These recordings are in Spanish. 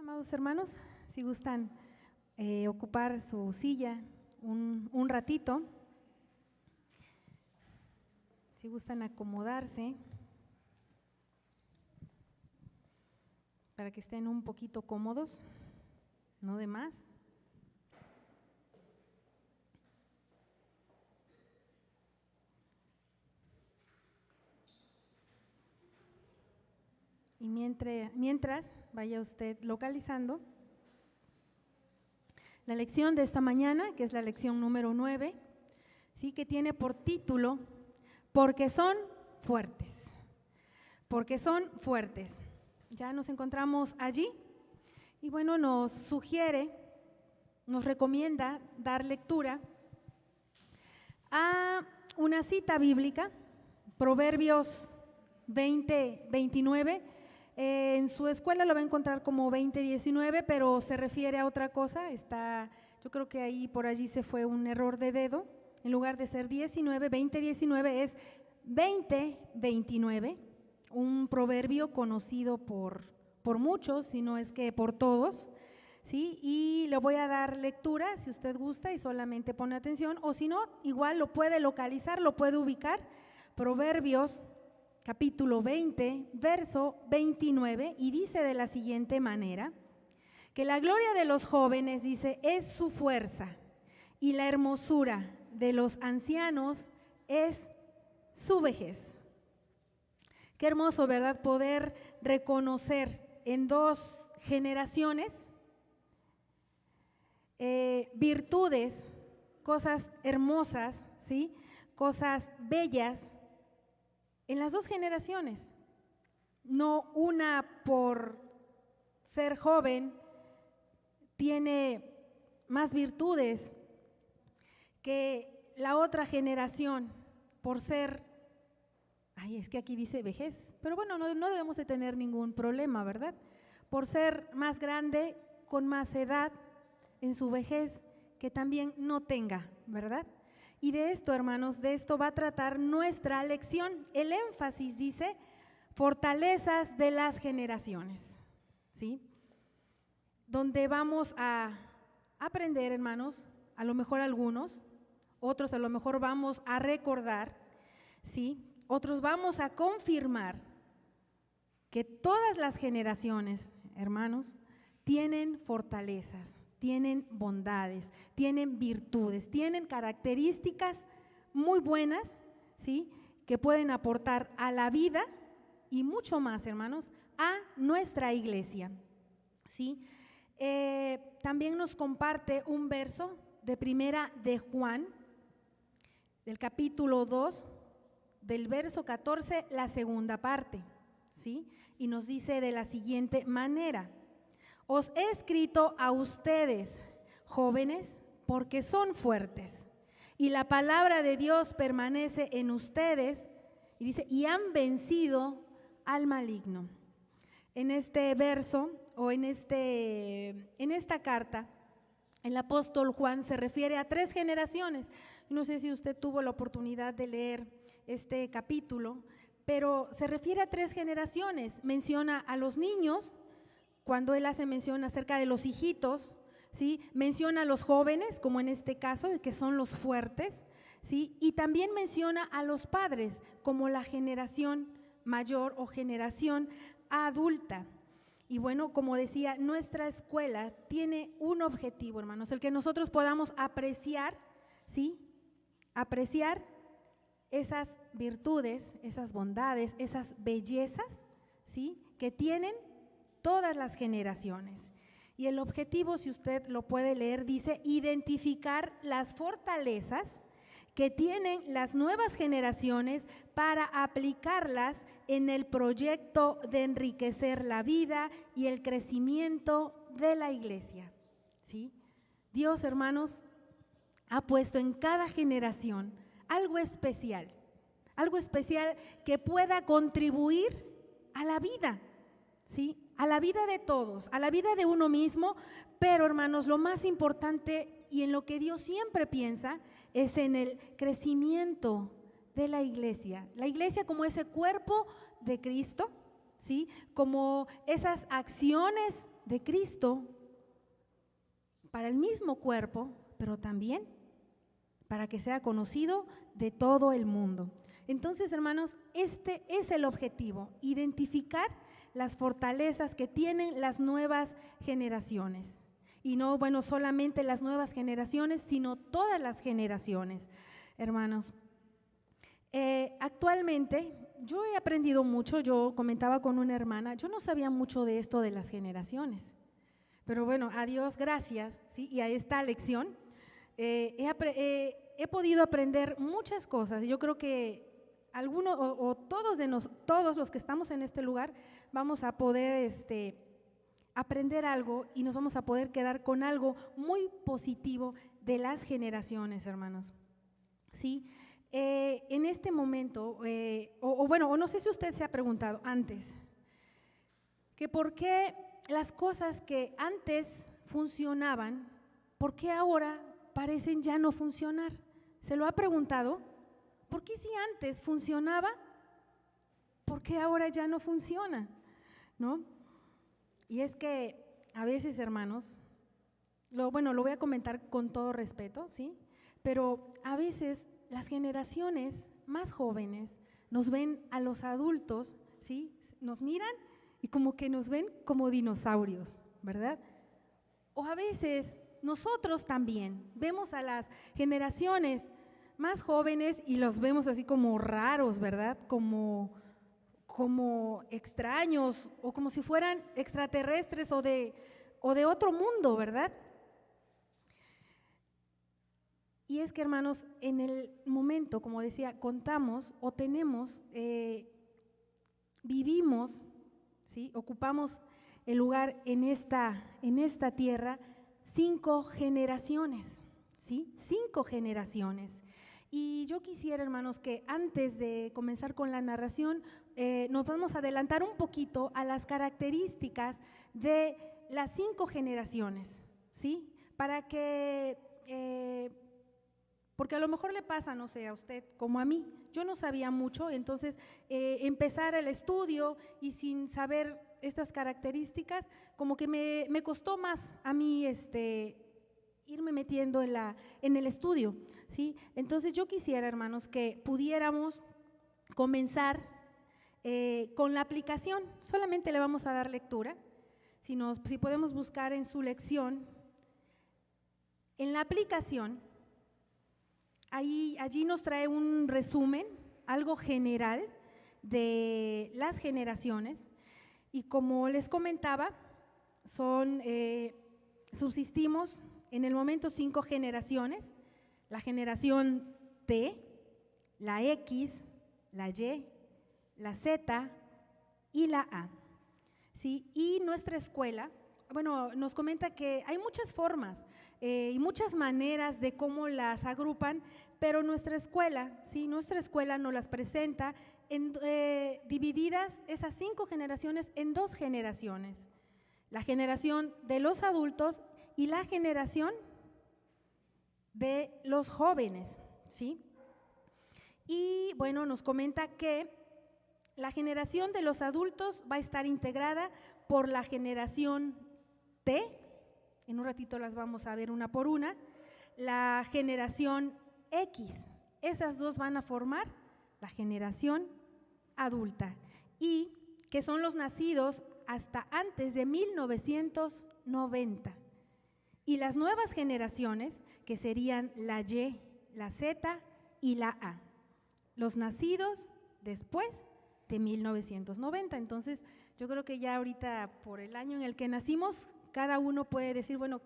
Amados hermanos, si gustan ocupar su silla un ratito, si gustan acomodarse para que estén un poquito cómodos, no de más. Y mientras vaya usted localizando la lección de esta mañana, que es la lección número 9, ¿sí? Que tiene por título, porque son fuertes, porque son fuertes. Ya nos encontramos allí y bueno, nos sugiere, nos recomienda dar lectura a una cita bíblica, Proverbios 20:29. En su escuela lo va a encontrar como 20:19, pero se refiere a otra cosa. Yo creo que ahí por allí se fue un error de dedo. En lugar de ser 20:19 es 20:29, un proverbio conocido por muchos, si no es que por todos, ¿sí? Y le voy a dar lectura si usted gusta y solamente pone atención, o si no, igual lo puede localizar, lo puede ubicar. Proverbios capítulo 20, verso 29, y dice de la siguiente manera, que la gloria de los jóvenes, dice, es su fuerza, y la hermosura de los ancianos es su vejez. Qué hermoso, ¿verdad?, poder reconocer en dos generaciones virtudes, cosas hermosas, ¿sí?, cosas bellas, en las dos generaciones. No una por ser joven tiene más virtudes que la otra generación por ser, es que aquí dice vejez, pero bueno, no debemos de tener ningún problema, ¿verdad? Por ser más grande, con más edad en su vejez, que también no tenga, ¿verdad? Y de esto, hermanos, de esto va a tratar nuestra lección. El énfasis dice, fortalezas de las generaciones, ¿sí? Donde vamos a aprender, hermanos, a lo mejor algunos, otros a lo mejor vamos a recordar, ¿sí? Otros vamos a confirmar que todas las generaciones, hermanos, tienen fortalezas, tienen bondades, tienen virtudes, tienen características muy buenas, ¿sí?, que pueden aportar a la vida y mucho más, hermanos, a nuestra iglesia, ¿sí? También nos comparte un verso de Primera de Juan, del capítulo 2, del verso 14, la segunda parte, ¿sí? Y nos dice de la siguiente manera: os he escrito a ustedes, jóvenes, porque son fuertes, y la palabra de Dios permanece en ustedes, y dice, y han vencido al maligno. En este verso, o en esta carta, el apóstol Juan se refiere a 3 generaciones. No sé si usted tuvo la oportunidad de leer este capítulo, pero se refiere a 3 generaciones. Menciona a los niños, cuando él hace mención acerca de los hijitos, ¿sí? Menciona a los jóvenes, como en este caso, que son los fuertes, ¿sí? Y también menciona a los padres, como la generación mayor o generación adulta. Y bueno, como decía, nuestra escuela tiene un objetivo, hermanos, el que nosotros podamos apreciar, ¿sí?, apreciar esas virtudes, esas bondades, esas bellezas, ¿sí?, que tienen todas las generaciones. Y el objetivo, si usted lo puede leer, dice identificar las fortalezas que tienen las nuevas generaciones para aplicarlas en el proyecto de enriquecer la vida y el crecimiento de la iglesia, ¿sí? Dios, hermanos, ha puesto en cada generación algo especial que pueda contribuir a la vida, ¿sí?, a la vida de todos, a la vida de uno mismo, pero, hermanos, lo más importante y en lo que Dios siempre piensa es en el crecimiento de la iglesia como ese cuerpo de Cristo, ¿sí?, como esas acciones de Cristo para el mismo cuerpo, pero también para que sea conocido de todo el mundo. Entonces, hermanos, este es el objetivo, identificar las fortalezas que tienen las nuevas generaciones. Y no, bueno, solamente las nuevas generaciones, sino todas las generaciones, hermanos. Actualmente, yo he aprendido mucho, yo comentaba con una hermana, yo no sabía mucho de esto de las generaciones, pero bueno, a Dios gracias, ¿sí? Y a esta lección he podido aprender muchas cosas. Yo creo que algunos o todos los que estamos en este lugar vamos a poder aprender algo y nos vamos a poder quedar con algo muy positivo de las generaciones, hermanos. ¿Sí? En este momento, o no sé si usted se ha preguntado antes, que por qué las cosas que antes funcionaban, ¿por qué ahora parecen ya no funcionar? ¿Se lo ha preguntado? ¿Por qué si antes funcionaba, por qué ahora ya no funciona? ¿No? Y es que a veces, hermanos, lo voy a comentar con todo respeto, ¿sí? Pero a veces las generaciones más jóvenes nos ven a los adultos, ¿sí? Nos miran y como que nos ven como dinosaurios, ¿verdad? O a veces nosotros también vemos a las generaciones más jóvenes y los vemos así como raros, ¿verdad? Como extraños o como si fueran extraterrestres o de otro mundo, ¿verdad? Y es que, hermanos, en el momento, como decía, contamos o tenemos, vivimos, ¿sí? Ocupamos el lugar en esta tierra 5 generaciones, ¿sí? 5 generaciones. Y yo quisiera, hermanos, que antes de comenzar con la narración, nos vamos a adelantar un poquito a las características de las 5 generaciones, ¿sí? Para que, porque a lo mejor le pasa, no sé, a usted como a mí, yo no sabía mucho, entonces empezar el estudio y sin saber estas características, como que me costó más a mí irme metiendo en el estudio, ¿sí? Entonces yo quisiera, hermanos, que pudiéramos comenzar con la aplicación. Solamente le vamos a dar lectura, si podemos buscar en su lección, en la aplicación, allí nos trae un resumen, algo general de las generaciones, y como les comentaba, subsistimos en el momento 5 generaciones: la generación T, la X, la Y, la Z y la A, ¿sí? Y nuestra escuela, nos comenta que hay muchas formas y muchas maneras de cómo las agrupan, pero nuestra escuela, ¿sí? Nuestra escuela nos las presenta divididas esas 5 generaciones en 2 generaciones: la generación de los adultos y la generación de los jóvenes, ¿sí? Y bueno, nos comenta que la generación de los adultos va a estar integrada por la generación T, en un ratito las vamos a ver una por una, la generación X, esas dos van a formar la generación adulta, y que son los nacidos hasta antes de 1990. Y las nuevas generaciones, que serían la Y, la Z y la A, los nacidos después de 1990. Entonces, yo creo que ya ahorita, por el año en el que nacimos, cada uno puede decir, bueno,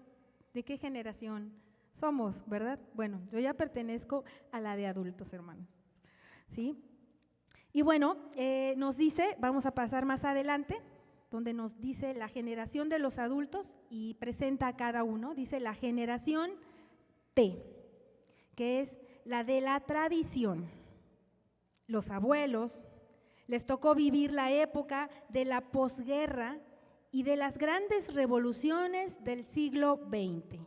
¿de qué generación somos, verdad? Bueno, yo ya pertenezco a la de adultos, hermanos, ¿sí? Y bueno, nos dice, vamos a pasar más adelante, donde nos dice la generación de los adultos y presenta a cada uno. Dice la generación T, que es la de la tradición. Los abuelos, les tocó vivir la época de la posguerra y de las grandes revoluciones del siglo XX.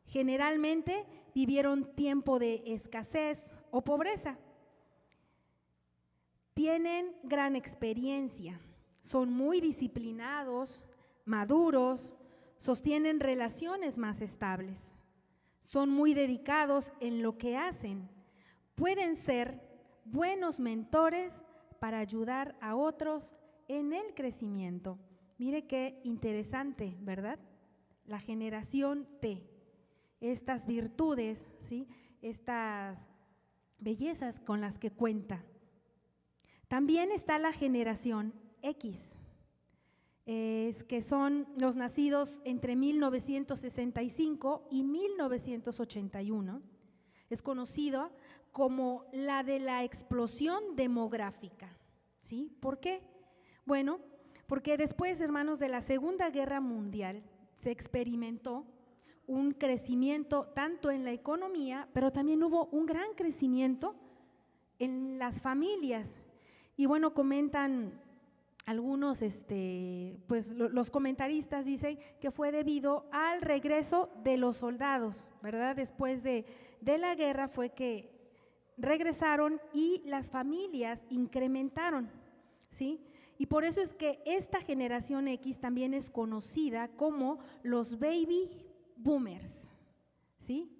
Generalmente vivieron tiempo de escasez o pobreza. Tienen gran experiencia, son muy disciplinados, maduros, sostienen relaciones más estables, son muy dedicados en lo que hacen, pueden ser buenos mentores para ayudar a otros en el crecimiento. Mire qué interesante, ¿verdad? La generación T, estas virtudes, ¿sí? Estas bellezas con las que cuenta. También está la generación X, que son los nacidos entre 1965 y 1981. Es conocido como la de la explosión demográfica, ¿sí? ¿Por qué? Bueno, porque después, hermanos, de la Segunda Guerra Mundial se experimentó un crecimiento tanto en la economía, pero también hubo un gran crecimiento en las familias. Y bueno, comentan algunos, pues los comentaristas dicen que fue debido al regreso de los soldados, ¿verdad? Después de la guerra fue que regresaron y las familias incrementaron, ¿sí? Y por eso es que esta generación X también es conocida como los baby boomers, ¿sí?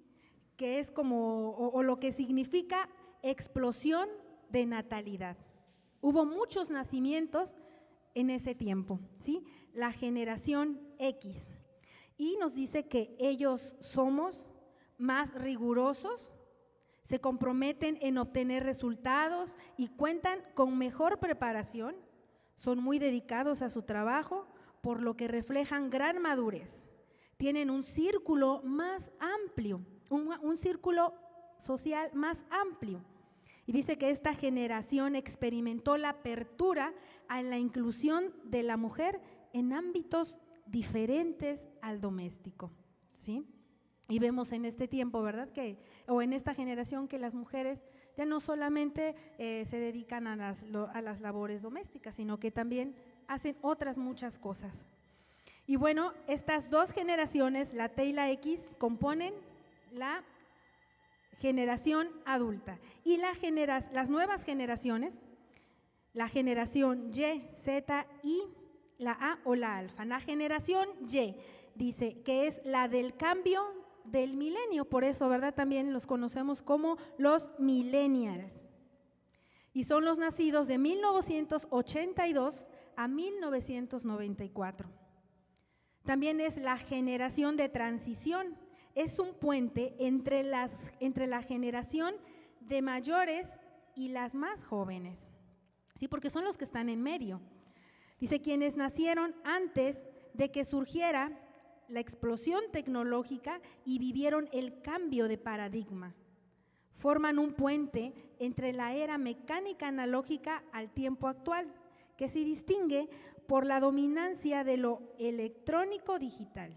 Que es como, o lo que significa explosión de natalidad. Hubo muchos nacimientos en ese tiempo, ¿sí? La generación X. Y nos dice que ellos somos más rigurosos, se comprometen en obtener resultados y cuentan con mejor preparación, son muy dedicados a su trabajo, por lo que reflejan gran madurez. Tienen un círculo más amplio, un círculo social más amplio. Y dice que esta generación experimentó la apertura a la inclusión de la mujer en ámbitos diferentes al doméstico, ¿sí? Y vemos en este tiempo, ¿verdad? O en esta generación que las mujeres ya no solamente se dedican a las labores domésticas, sino que también hacen otras muchas cosas. Y bueno, estas dos generaciones, la T y la X, componen la generación adulta. Y las nuevas generaciones, la generación Y, Z y la A o la alfa. La generación Y dice que es la del cambio del milenio, por eso, ¿verdad? También los conocemos como los millennials. Y son los nacidos de 1982 a 1994. También es la generación de transición, es un puente entre la generación de mayores y las más jóvenes, ¿sí? Porque son los que están en medio. Dice, quienes nacieron antes de que surgiera la explosión tecnológica y vivieron el cambio de paradigma. Forman un puente entre la era mecánica analógica al tiempo actual, que se distingue por la dominancia de lo electrónico digital.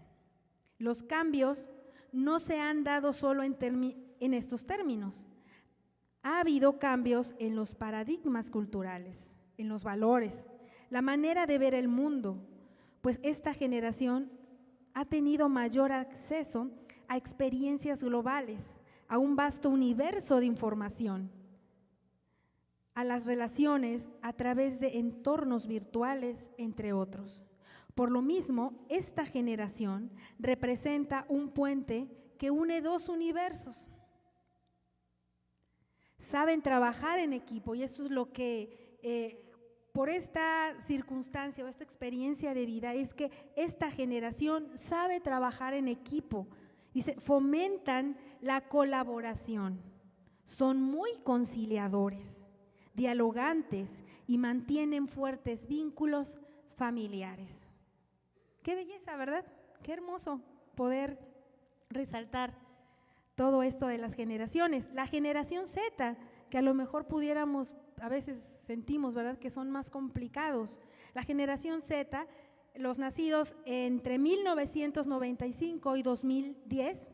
Los cambios no se han dado solo en estos términos. Ha habido cambios en los paradigmas culturales, en los valores, la manera de ver el mundo, pues esta generación ha tenido mayor acceso a experiencias globales, a un vasto universo de información, a las relaciones a través de entornos virtuales, entre otros. Por lo mismo, esta generación representa un puente que une dos universos. Saben trabajar en equipo y esto es lo que, por esta circunstancia o esta experiencia de vida, es que esta generación sabe trabajar en equipo. Dice, fomentan la colaboración, son muy conciliadores, dialogantes y mantienen fuertes vínculos familiares. Qué belleza, ¿verdad? Qué hermoso poder resaltar todo esto de las generaciones. La generación Z, que a lo mejor pudiéramos, a veces sentimos, ¿verdad?, que son más complicados. La generación Z, los nacidos entre 1995 y 2010,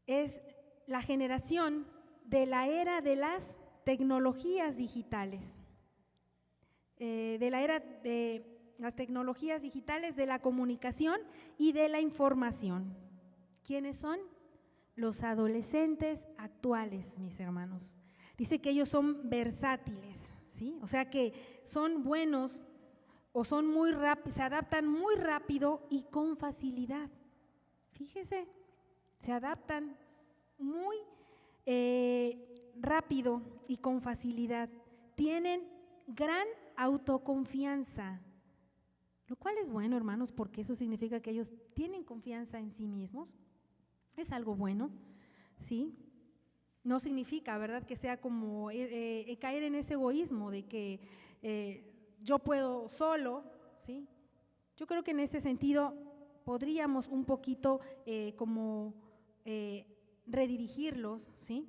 es la generación de la era de las tecnologías digitales, de la era de las tecnologías digitales, de la comunicación y de la información. ¿Quiénes son? Los adolescentes actuales, mis hermanos. Dice que ellos son versátiles, ¿sí? O sea que son buenos o son muy rápidos, se adaptan muy rápido y con facilidad. Fíjese, se adaptan muy rápido y con facilidad. Tienen gran autoconfianza, lo cual es bueno, hermanos, porque eso significa que ellos tienen confianza en sí mismos. Es algo bueno, ¿sí? No significa, ¿verdad?, que sea como caer en ese egoísmo de que yo puedo solo, ¿sí? Yo creo que en ese sentido podríamos un poquito redirigirlos, ¿sí?,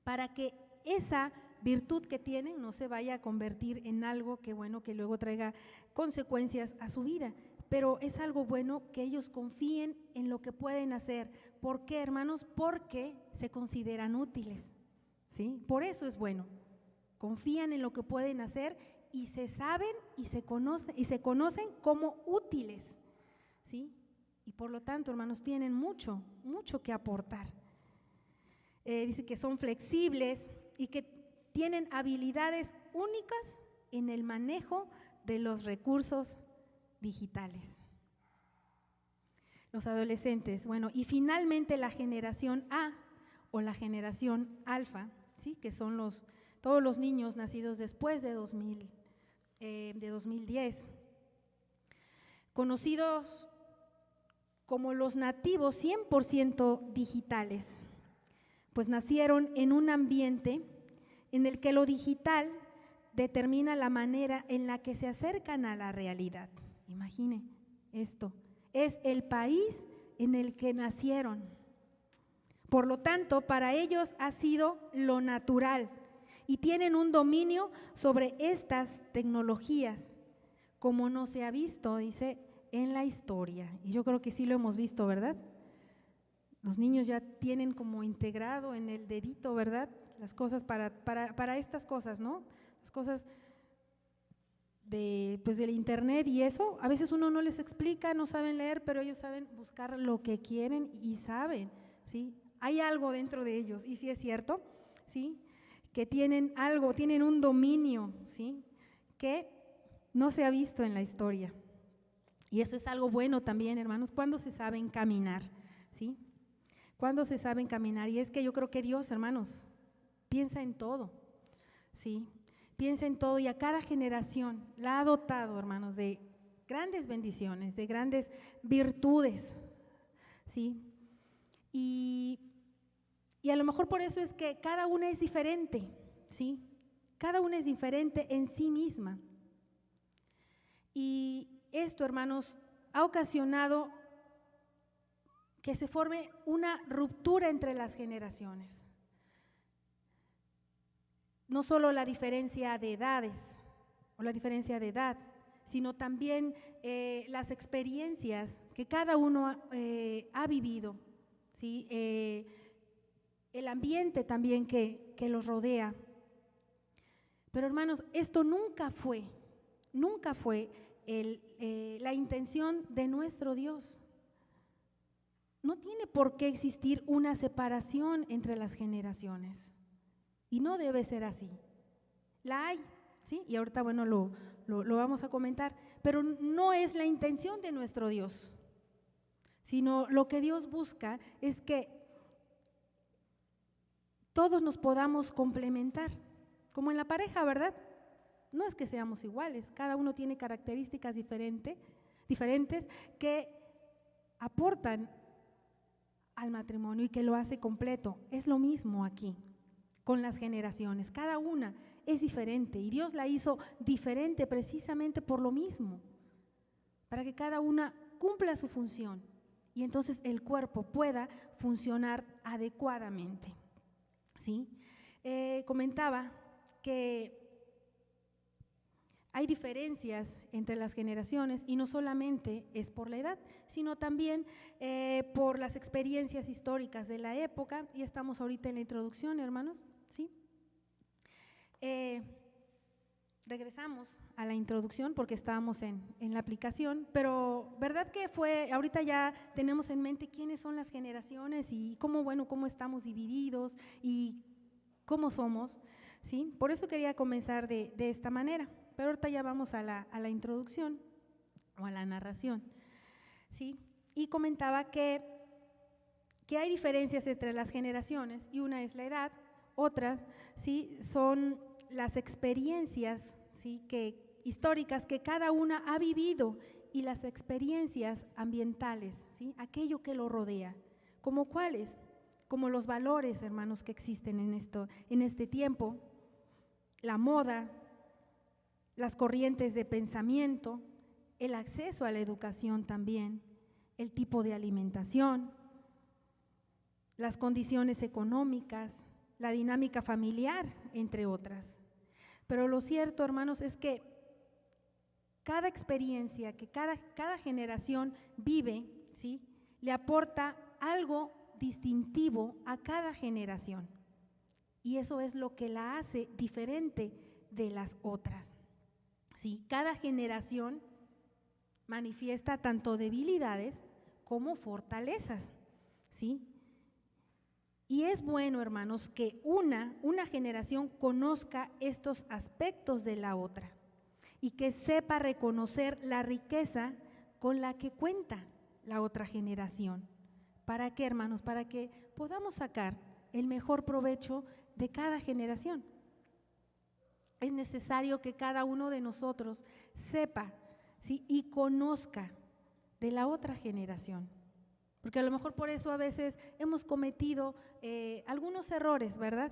para que esa virtud que tienen no se vaya a convertir en algo que, bueno, que luego traiga consecuencias a su vida. Pero es algo bueno que ellos confíen en lo que pueden hacer. ¿Por qué, hermanos? Porque se consideran útiles, ¿sí? Por eso es bueno. Confían en lo que pueden hacer y se saben y se conocen como útiles, ¿sí? Y por lo tanto, hermanos, tienen mucho que aportar. Dice que son flexibles y que tienen habilidades únicas en el manejo de los recursos digitales. Los adolescentes, bueno, y finalmente la generación A o la generación alfa, ¿sí?, que son todos los niños nacidos después de 2010, conocidos como los nativos 100% digitales, pues nacieron en un ambiente en el que lo digital determina la manera en la que se acercan a la realidad. Imagine esto, es el país en el que nacieron. Por lo tanto, para ellos ha sido lo natural y tienen un dominio sobre estas tecnologías, como no se ha visto, dice, en la historia. Y yo creo que sí lo hemos visto, ¿verdad? Los niños ya tienen como integrado en el dedito, ¿verdad?, las cosas para estas cosas, ¿no? Las cosas del internet y eso, a veces uno no les explica, no saben leer, pero ellos saben buscar lo que quieren y saben, ¿sí? Hay algo dentro de ellos, y sí es cierto, ¿sí?, que tienen algo, tienen un dominio, ¿sí?, que no se ha visto en la historia. Y eso es algo bueno también, hermanos, cuando se saben caminar, ¿sí? Cuando se saben caminar. Y es que yo creo que Dios, hermanos, piensa en todo, ¿sí? Piensa en todo y a cada generación la ha dotado, hermanos, de grandes bendiciones, de grandes virtudes, ¿sí? Y a lo mejor por eso es que cada una es diferente, ¿sí? Cada una es diferente en sí misma. Y esto, hermanos, ha ocasionado que se forme una ruptura entre las generaciones. No solo la diferencia de edades o la diferencia de edad, sino también las experiencias que cada uno ha vivido, ¿sí? El ambiente también que los rodea. Pero, hermanos, esto nunca fue la intención de nuestro Dios. No tiene por qué existir una separación entre las generaciones y no debe ser así. La hay, ¿sí? Y ahorita, bueno, lo vamos a comentar, pero no es la intención de nuestro Dios, sino lo que Dios busca es que todos nos podamos complementar, como en la pareja, ¿verdad? No es que seamos iguales, cada uno tiene características diferentes que aportan al matrimonio y que lo hace completo. Es lo mismo aquí con las generaciones, cada una es diferente y Dios la hizo diferente precisamente por lo mismo, para que cada una cumpla su función y entonces el cuerpo pueda funcionar adecuadamente, ¿sí? Comentaba que hay diferencias entre las generaciones y no solamente es por la edad, sino también por las experiencias históricas de la época, y estamos ahorita en la introducción, hermanos, ¿sí? Regresamos a la introducción porque estábamos en la aplicación, pero ¿verdad que ahorita ya tenemos en mente quiénes son las generaciones y cómo estamos divididos y cómo somos? ¿sí? Por eso quería comenzar de esta manera, pero ahorita ya vamos a la introducción o a la narración, ¿sí? Y comentaba que hay diferencias entre las generaciones, y una es la edad, otras, ¿sí?, son las experiencias, ¿sí?, históricas que cada una ha vivido, y las experiencias ambientales, ¿sí?, aquello que lo rodea. ¿Como cuáles? Como los valores, hermanos, que existen en este tiempo, la moda, las corrientes de pensamiento, el acceso a la educación también, el tipo de alimentación, las condiciones económicas, la dinámica familiar, entre otras. Pero lo cierto, hermanos, es que cada experiencia que cada generación vive, ¿sí?, le aporta algo distintivo a cada generación. Y eso es lo que la hace diferente de las otras. ¿Sí? Cada generación manifiesta tanto debilidades como fortalezas, ¿sí? Y es bueno, hermanos, que una generación conozca estos aspectos de la otra y que sepa reconocer la riqueza con la que cuenta la otra generación. ¿Para qué, hermanos? Para que podamos sacar el mejor provecho de cada generación. Es necesario que cada uno de nosotros sepa, ¿sí?, y conozca de la otra generación. Porque a lo mejor por eso a veces hemos cometido algunos errores, ¿verdad?,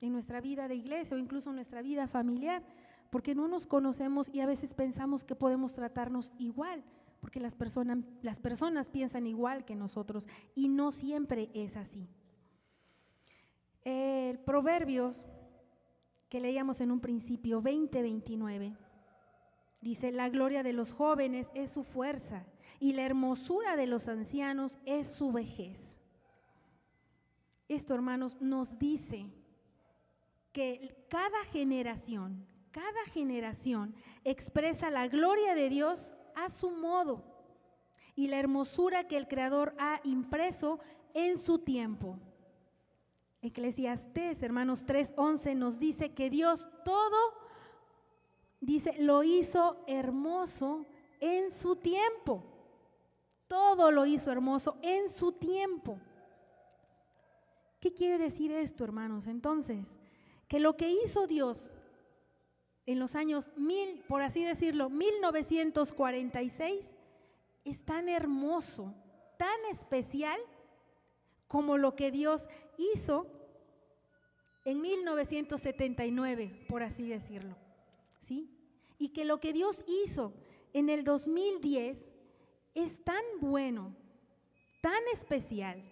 en nuestra vida de iglesia o incluso en nuestra vida familiar, porque no nos conocemos y a veces pensamos que podemos tratarnos igual, porque las personas piensan igual que nosotros y no siempre es así. Proverbios, que leíamos en un principio, 20:29, dice: la gloria de los jóvenes es su fuerza y la hermosura de los ancianos es su vejez. Esto, hermanos, nos dice que cada generación expresa la gloria de Dios a su modo y la hermosura que el Creador ha impreso en su tiempo. Eclesiastés, hermanos, 3:11 nos dice que Dios todo, dice, lo hizo hermoso en su tiempo. Todo lo hizo hermoso en su tiempo. ¿Qué quiere decir esto, hermanos? Entonces, que lo que hizo Dios en los años por así decirlo, 1946, es tan hermoso, tan especial como lo que Dios hizo en 1979, por así decirlo, ¿sí? Y que lo que Dios hizo en el 2010 es tan bueno, tan especial,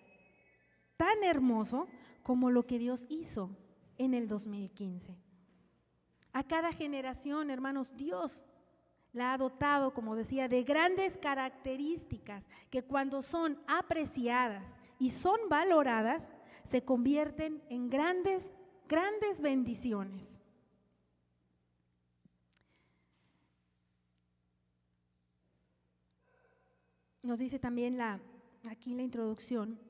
tan hermoso como lo que Dios hizo en el 2015. A cada generación, hermanos, Dios la ha dotado, como decía, de grandes características que cuando son apreciadas y son valoradas, se convierten en grandes bendiciones. Nos dice también aquí en la introducción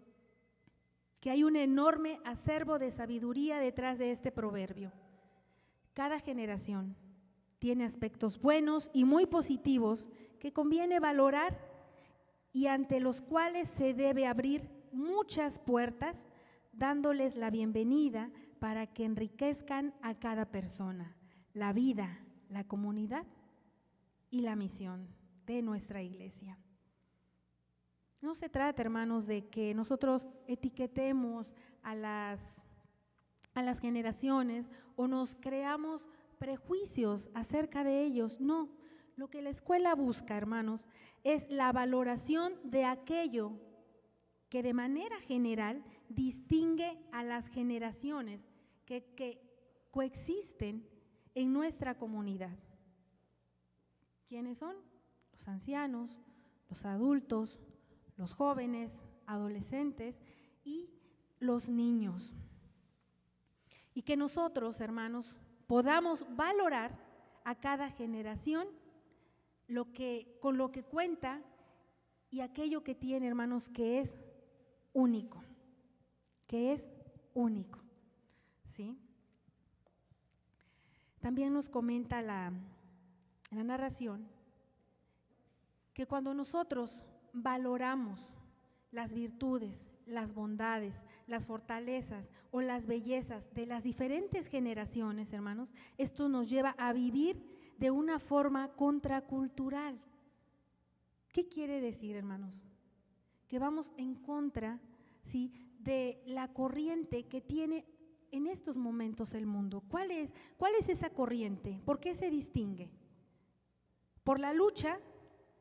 que hay un enorme acervo de sabiduría detrás de este proverbio. Cada generación tiene aspectos buenos y muy positivos que conviene valorar y ante los cuales se debe abrir muchas puertas, dándoles la bienvenida para que enriquezcan a cada persona, la vida, la comunidad y la misión de nuestra iglesia. No se trata, hermanos, de que nosotros etiquetemos a las generaciones o nos creamos prejuicios acerca de ellos. No, lo que la escuela busca, hermanos, es la valoración de aquello que de manera general distingue a las generaciones que coexisten en nuestra comunidad. ¿Quiénes son? Los ancianos, los adultos, los jóvenes, adolescentes y los niños. Y que nosotros, hermanos, podamos valorar a cada generación con lo que cuenta y aquello que tiene, hermanos, que es único, ¿sí? también nos comenta la narración que cuando nosotros valoramos las virtudes, las bondades, las fortalezas o las bellezas de las diferentes generaciones, hermanos, esto nos lleva a vivir de una forma contracultural. ¿Qué quiere decir, hermanos? Que vamos en contra, ¿sí?, de la corriente que tiene en estos momentos el mundo. ¿Cuál es esa corriente? ¿Por qué se distingue? Por la lucha,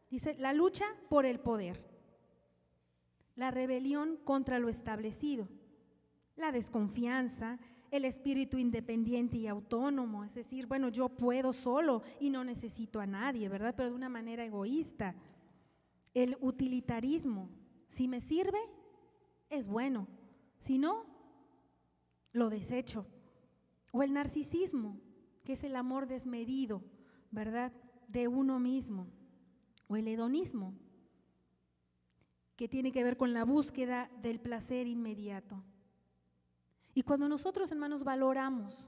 dice, la lucha por el poder, la rebelión contra lo establecido, la desconfianza, el espíritu independiente y autónomo, es decir, bueno, yo puedo solo y no necesito a nadie, ¿verdad? Pero de una manera egoísta. El utilitarismo, si me sirve, es bueno, si no, lo desecho. O el narcisismo, que es el amor desmedido, ¿verdad?, de uno mismo. O el hedonismo, que tiene que ver con la búsqueda del placer inmediato. Y cuando nosotros, hermanos, valoramos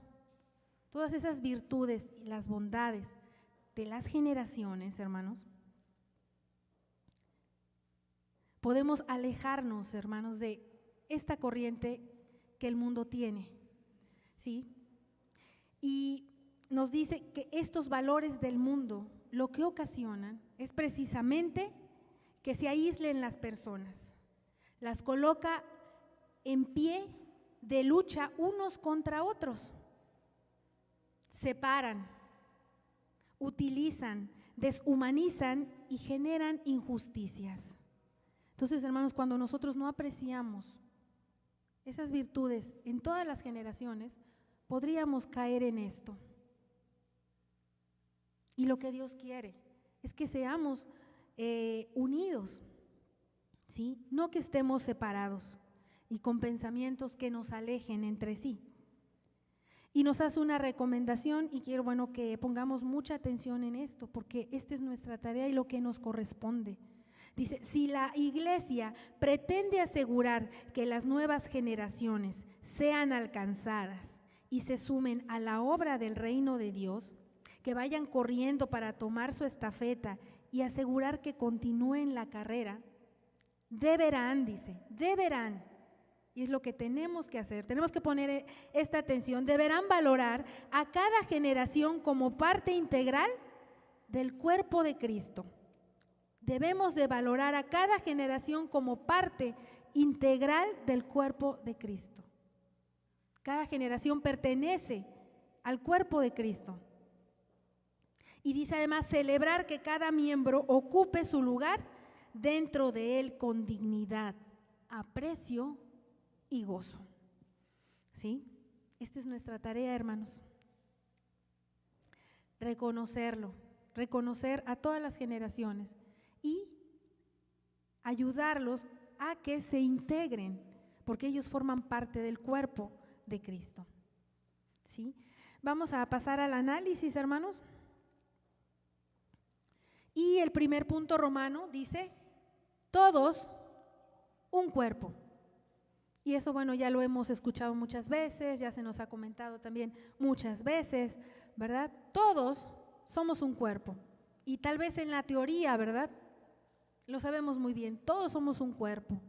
todas esas virtudes y las bondades de las generaciones, hermanos, podemos alejarnos, hermanos, de esta corriente que el mundo tiene, ¿sí? Y nos dice que estos valores del mundo lo que ocasionan es precisamente que se aíslen las personas, las coloca en pie de lucha unos contra otros, separan, utilizan, deshumanizan y generan injusticias. Entonces, hermanos, cuando nosotros no apreciamos esas virtudes en todas las generaciones, podríamos caer en esto. Y lo que Dios quiere es que seamos unidos, ¿sí? No que estemos separados y con pensamientos que nos alejen entre sí. Y nos hace una recomendación y quiero, bueno, que pongamos mucha atención en esto, porque esta es nuestra tarea y lo que nos corresponde. Dice, si la iglesia pretende asegurar que las nuevas generaciones sean alcanzadas y se sumen a la obra del reino de Dios, que vayan corriendo para tomar su estafeta y asegurar que continúen la carrera, deberán, dice, deberán, y es lo que tenemos que hacer, tenemos que poner esta atención, deberán valorar a cada generación como parte integral del cuerpo de Cristo. Debemos de valorar a cada generación como parte integral del cuerpo de Cristo. Cada generación pertenece al cuerpo de Cristo. Y dice además, celebrar que cada miembro ocupe su lugar dentro de él con dignidad, aprecio y gozo. ¿Sí? Esta es nuestra tarea, hermanos. Reconocerlo, reconocer a todas las generaciones y ayudarlos a que se integren, porque ellos forman parte del cuerpo de Cristo. ¿Sí? Vamos a pasar al análisis, hermanos. Y el primer punto romano dice, todos un cuerpo. Y eso, bueno, ya lo hemos escuchado muchas veces, ya se nos ha comentado también muchas veces, ¿verdad? Todos somos un cuerpo. Y tal vez en la teoría, ¿verdad?, lo sabemos muy bien, todos somos un cuerpo.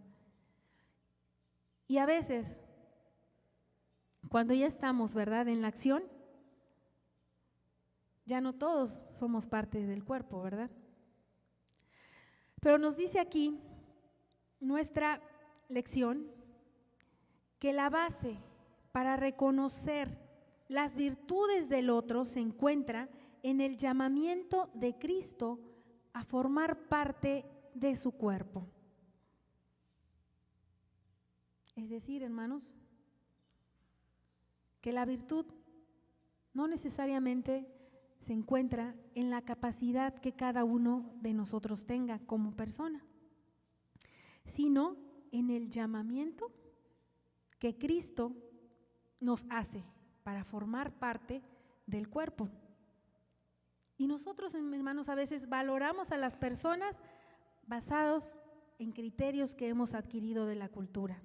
Y a veces, cuando ya estamos, ¿verdad?, en la acción, ya no todos somos parte del cuerpo, ¿verdad? Pero nos dice aquí nuestra lección que la base para reconocer las virtudes del otro se encuentra en el llamamiento de Cristo a formar parte de su cuerpo. Es decir, hermanos, que la virtud no necesariamente se encuentra en la capacidad que cada uno de nosotros tenga como persona, sino en el llamamiento que Cristo nos hace para formar parte del cuerpo. Y nosotros, hermanos, a veces valoramos a las personas basados en criterios que hemos adquirido de la cultura.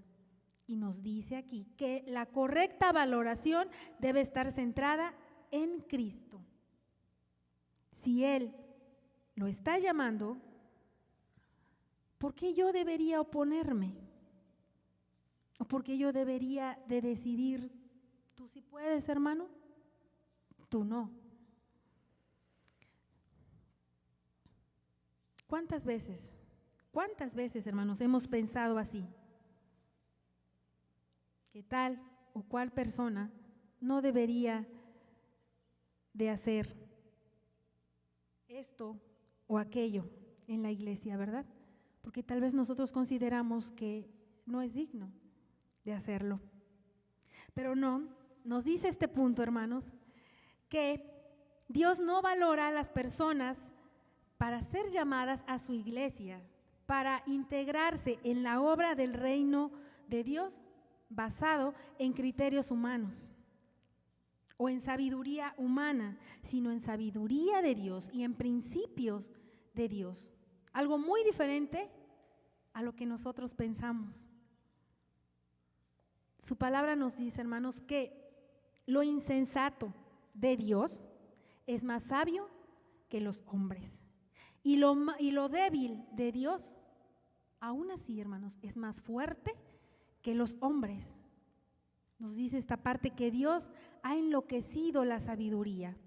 Y nos dice aquí que la correcta valoración debe estar centrada en Cristo. Si Él lo está llamando, ¿por qué yo debería oponerme? ¿O por qué yo debería de decidir, tú sí puedes, hermano, tú no? ¿Cuántas veces, hermanos, hemos pensado así? Que tal o cual persona no debería de hacer esto o aquello en la iglesia, ¿verdad? Porque tal vez nosotros consideramos que no es digno de hacerlo. Pero no, nos dice este punto, hermanos, que Dios no valora a las personas para ser llamadas a su iglesia, para integrarse en la obra del reino de Dios basado en criterios humanos o en sabiduría humana, sino en sabiduría de Dios y en principios de Dios. Algo muy diferente a lo que nosotros pensamos. Su palabra nos dice, hermanos, que lo insensato de Dios es más sabio que los hombres. Y lo débil de Dios, aún así, hermanos, es más fuerte que los hombres. Nos dice esta parte que Dios ha enloquecido la sabiduría.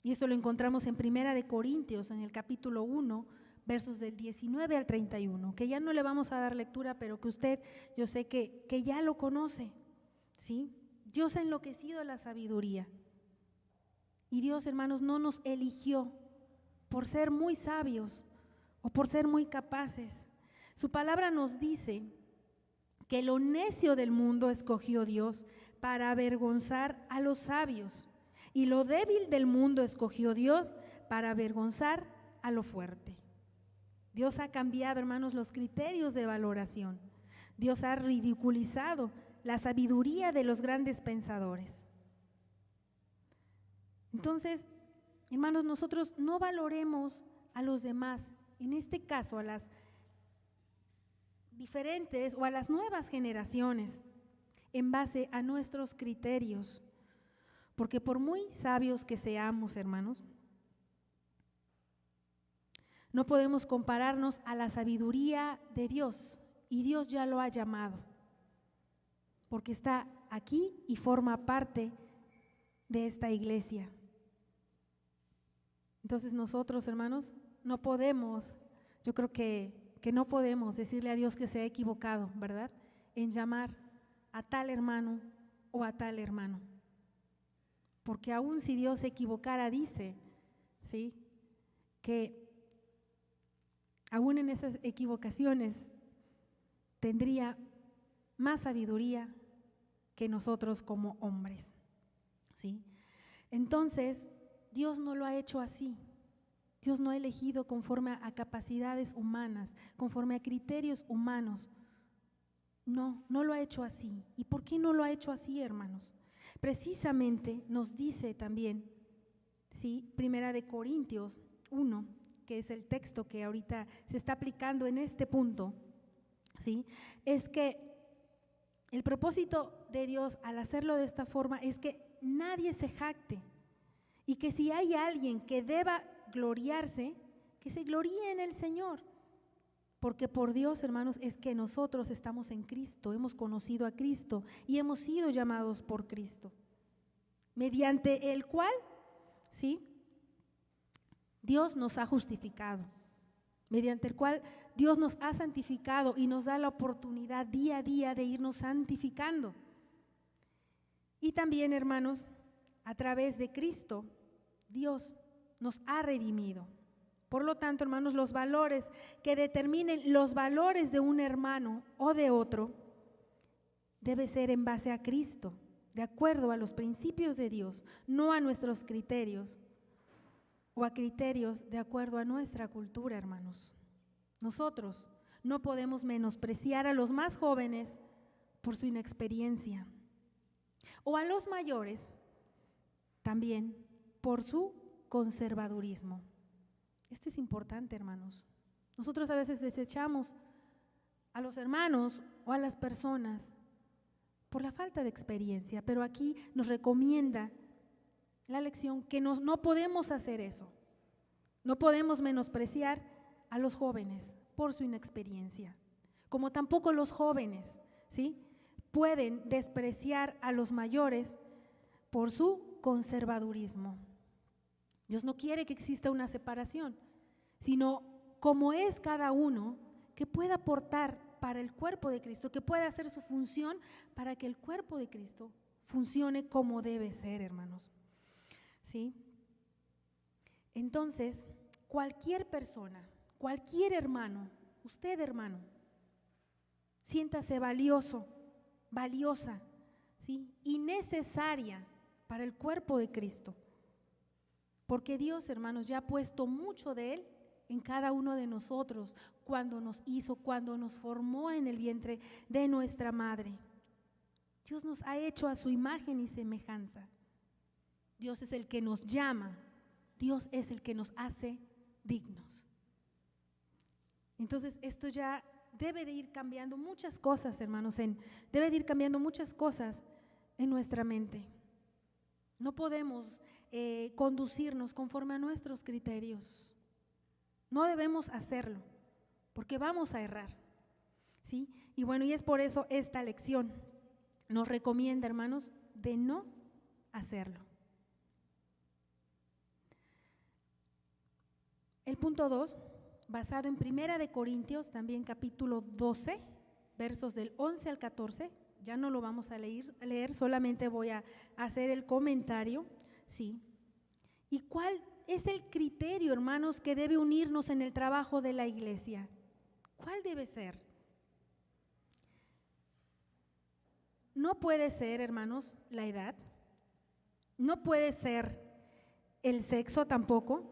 Y esto lo encontramos en 1 Corintios, en el capítulo 1, versos del 19 al 31, que ya no le vamos a dar lectura, pero que usted, yo sé que ya lo conoce, ¿sí? Dios ha enloquecido la sabiduría. Y Dios, hermanos, no nos eligió por ser muy sabios o por ser muy capaces. Su palabra nos dice que lo necio del mundo escogió Dios para avergonzar a los sabios, y lo débil del mundo escogió Dios para avergonzar a lo fuerte. Dios ha cambiado, hermanos, los criterios de valoración. Dios ha ridiculizado la sabiduría de los grandes pensadores. Entonces, hermanos, nosotros no valoremos a los demás, en este caso a las diferentes o a las nuevas generaciones, en base a nuestros criterios, porque por muy sabios que seamos, hermanos, no podemos compararnos a la sabiduría de Dios, y Dios ya lo ha llamado, porque está aquí y forma parte de esta iglesia. Entonces nosotros, hermanos, no podemos, yo creo que no podemos decirle a Dios que se ha equivocado, ¿verdad?, en llamar a tal hermano o a tal hermano. Porque aún si Dios se equivocara, dice, ¿sí?, que aún en esas equivocaciones tendría más sabiduría que nosotros como hombres, ¿sí? Entonces, Dios no lo ha hecho así. Dios no ha elegido conforme a capacidades humanas, conforme a criterios humanos. No lo ha hecho así. ¿Y por qué no lo ha hecho así, hermanos? Precisamente nos dice también, ¿sí?, 1 Corintios 1, que es el texto que ahorita se está aplicando en este punto, ¿sí?, es que el propósito de Dios al hacerlo de esta forma es que nadie se jacte, y que si hay alguien que deba gloriarse, que se gloríe en el Señor, porque por Dios, hermanos, es que nosotros estamos en Cristo, hemos conocido a Cristo y hemos sido llamados por Cristo, mediante el cual, ¿sí?, Dios nos ha justificado, mediante el cual Dios nos ha santificado y nos da la oportunidad día a día de irnos santificando. Y también, hermanos, a través de Cristo, Dios nos ha redimido. Por lo tanto, hermanos, los valores que determinen los valores de un hermano o de otro debe ser en base a Cristo, de acuerdo a los principios de Dios, no a nuestros criterios o a criterios de acuerdo a nuestra cultura, hermanos. Nosotros no podemos menospreciar a los más jóvenes por su inexperiencia, o a los mayores también por su conservadurismo. Esto es importante, hermanos. Nosotros a veces desechamos a los hermanos o a las personas por la falta de experiencia, pero aquí nos recomienda la lección que no podemos hacer eso. No podemos menospreciar a los jóvenes por su inexperiencia, como tampoco los jóvenes, ¿sí?, pueden despreciar a los mayores por su conservadurismo. Dios no quiere que exista una separación, sino como es cada uno, que pueda aportar para el cuerpo de Cristo, que pueda hacer su función para que el cuerpo de Cristo funcione como debe ser, hermanos. ¿Sí? Entonces, cualquier persona, cualquier hermano, usted hermano, siéntase valioso, valiosa, ¿sí?, y necesaria para el cuerpo de Cristo, porque Dios, hermanos, ya ha puesto mucho de Él en cada uno de nosotros cuando nos hizo, cuando nos formó en el vientre de nuestra madre. Dios nos ha hecho a su imagen y semejanza. Dios es el que nos llama, Dios es el que nos hace dignos. Entonces esto ya debe de ir cambiando muchas cosas, hermanos, debe de ir cambiando muchas cosas en nuestra mente. No podemos conducirnos conforme a nuestros criterios. No debemos hacerlo, porque vamos a errar, ¿sí? Y bueno, y es por eso esta lección nos recomienda, hermanos, de no hacerlo. El punto 2, basado en 1 de Corintios, también capítulo 12, versos del 11 al 14, ya no lo vamos a leer, solamente voy a hacer el comentario, ¿sí? ¿Y cuál es el criterio, hermanos, que debe unirnos en el trabajo de la iglesia? ¿Cuál debe ser? No puede ser, hermanos, la edad, no puede ser el sexo tampoco,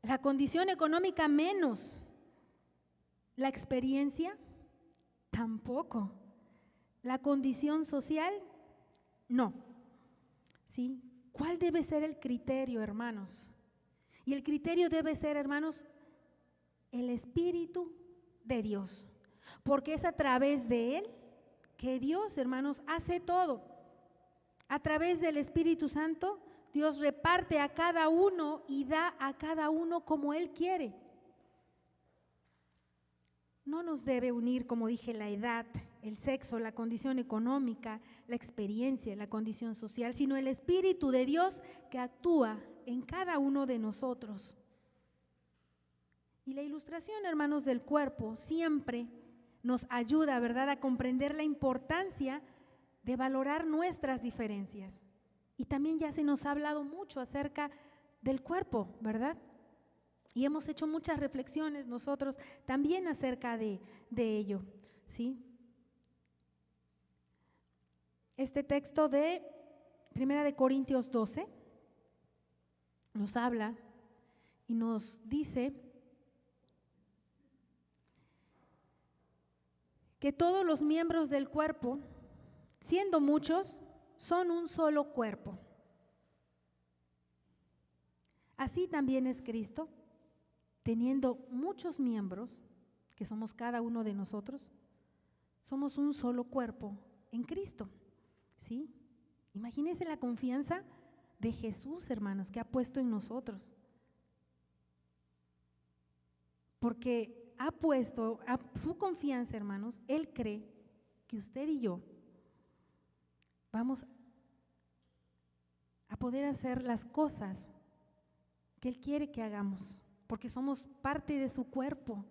la condición económica menos, la experiencia tampoco, la condición social no, ¿sí? ¿Cuál debe ser el criterio, hermanos? Y el criterio debe ser, hermanos, el Espíritu de Dios, porque es a través de Él que Dios, hermanos, hace todo. A través del Espíritu Santo, Dios reparte a cada uno y da a cada uno como Él quiere. No nos debe unir, como dije, la edad, el sexo, la condición económica, la experiencia, la condición social, sino el Espíritu de Dios que actúa en cada uno de nosotros. Y la ilustración, hermanos, del cuerpo siempre nos ayuda, ¿verdad?, a comprender la importancia de valorar nuestras diferencias. Y también ya se nos ha hablado mucho acerca del cuerpo, ¿verdad? Y hemos hecho muchas reflexiones nosotros también acerca de ello, ¿sí? Este texto de 1 de Corintios 12 nos habla y nos dice que todos los miembros del cuerpo, siendo muchos, son un solo cuerpo. Así también es Cristo, teniendo muchos miembros, que somos cada uno de nosotros, somos un solo cuerpo en Cristo, ¿sí? Imagínense la confianza de Jesús, hermanos, que ha puesto en nosotros. Porque ha puesto su confianza, hermanos, Él cree que usted y yo vamos a poder hacer las cosas que Él quiere que hagamos, porque somos parte de su cuerpo.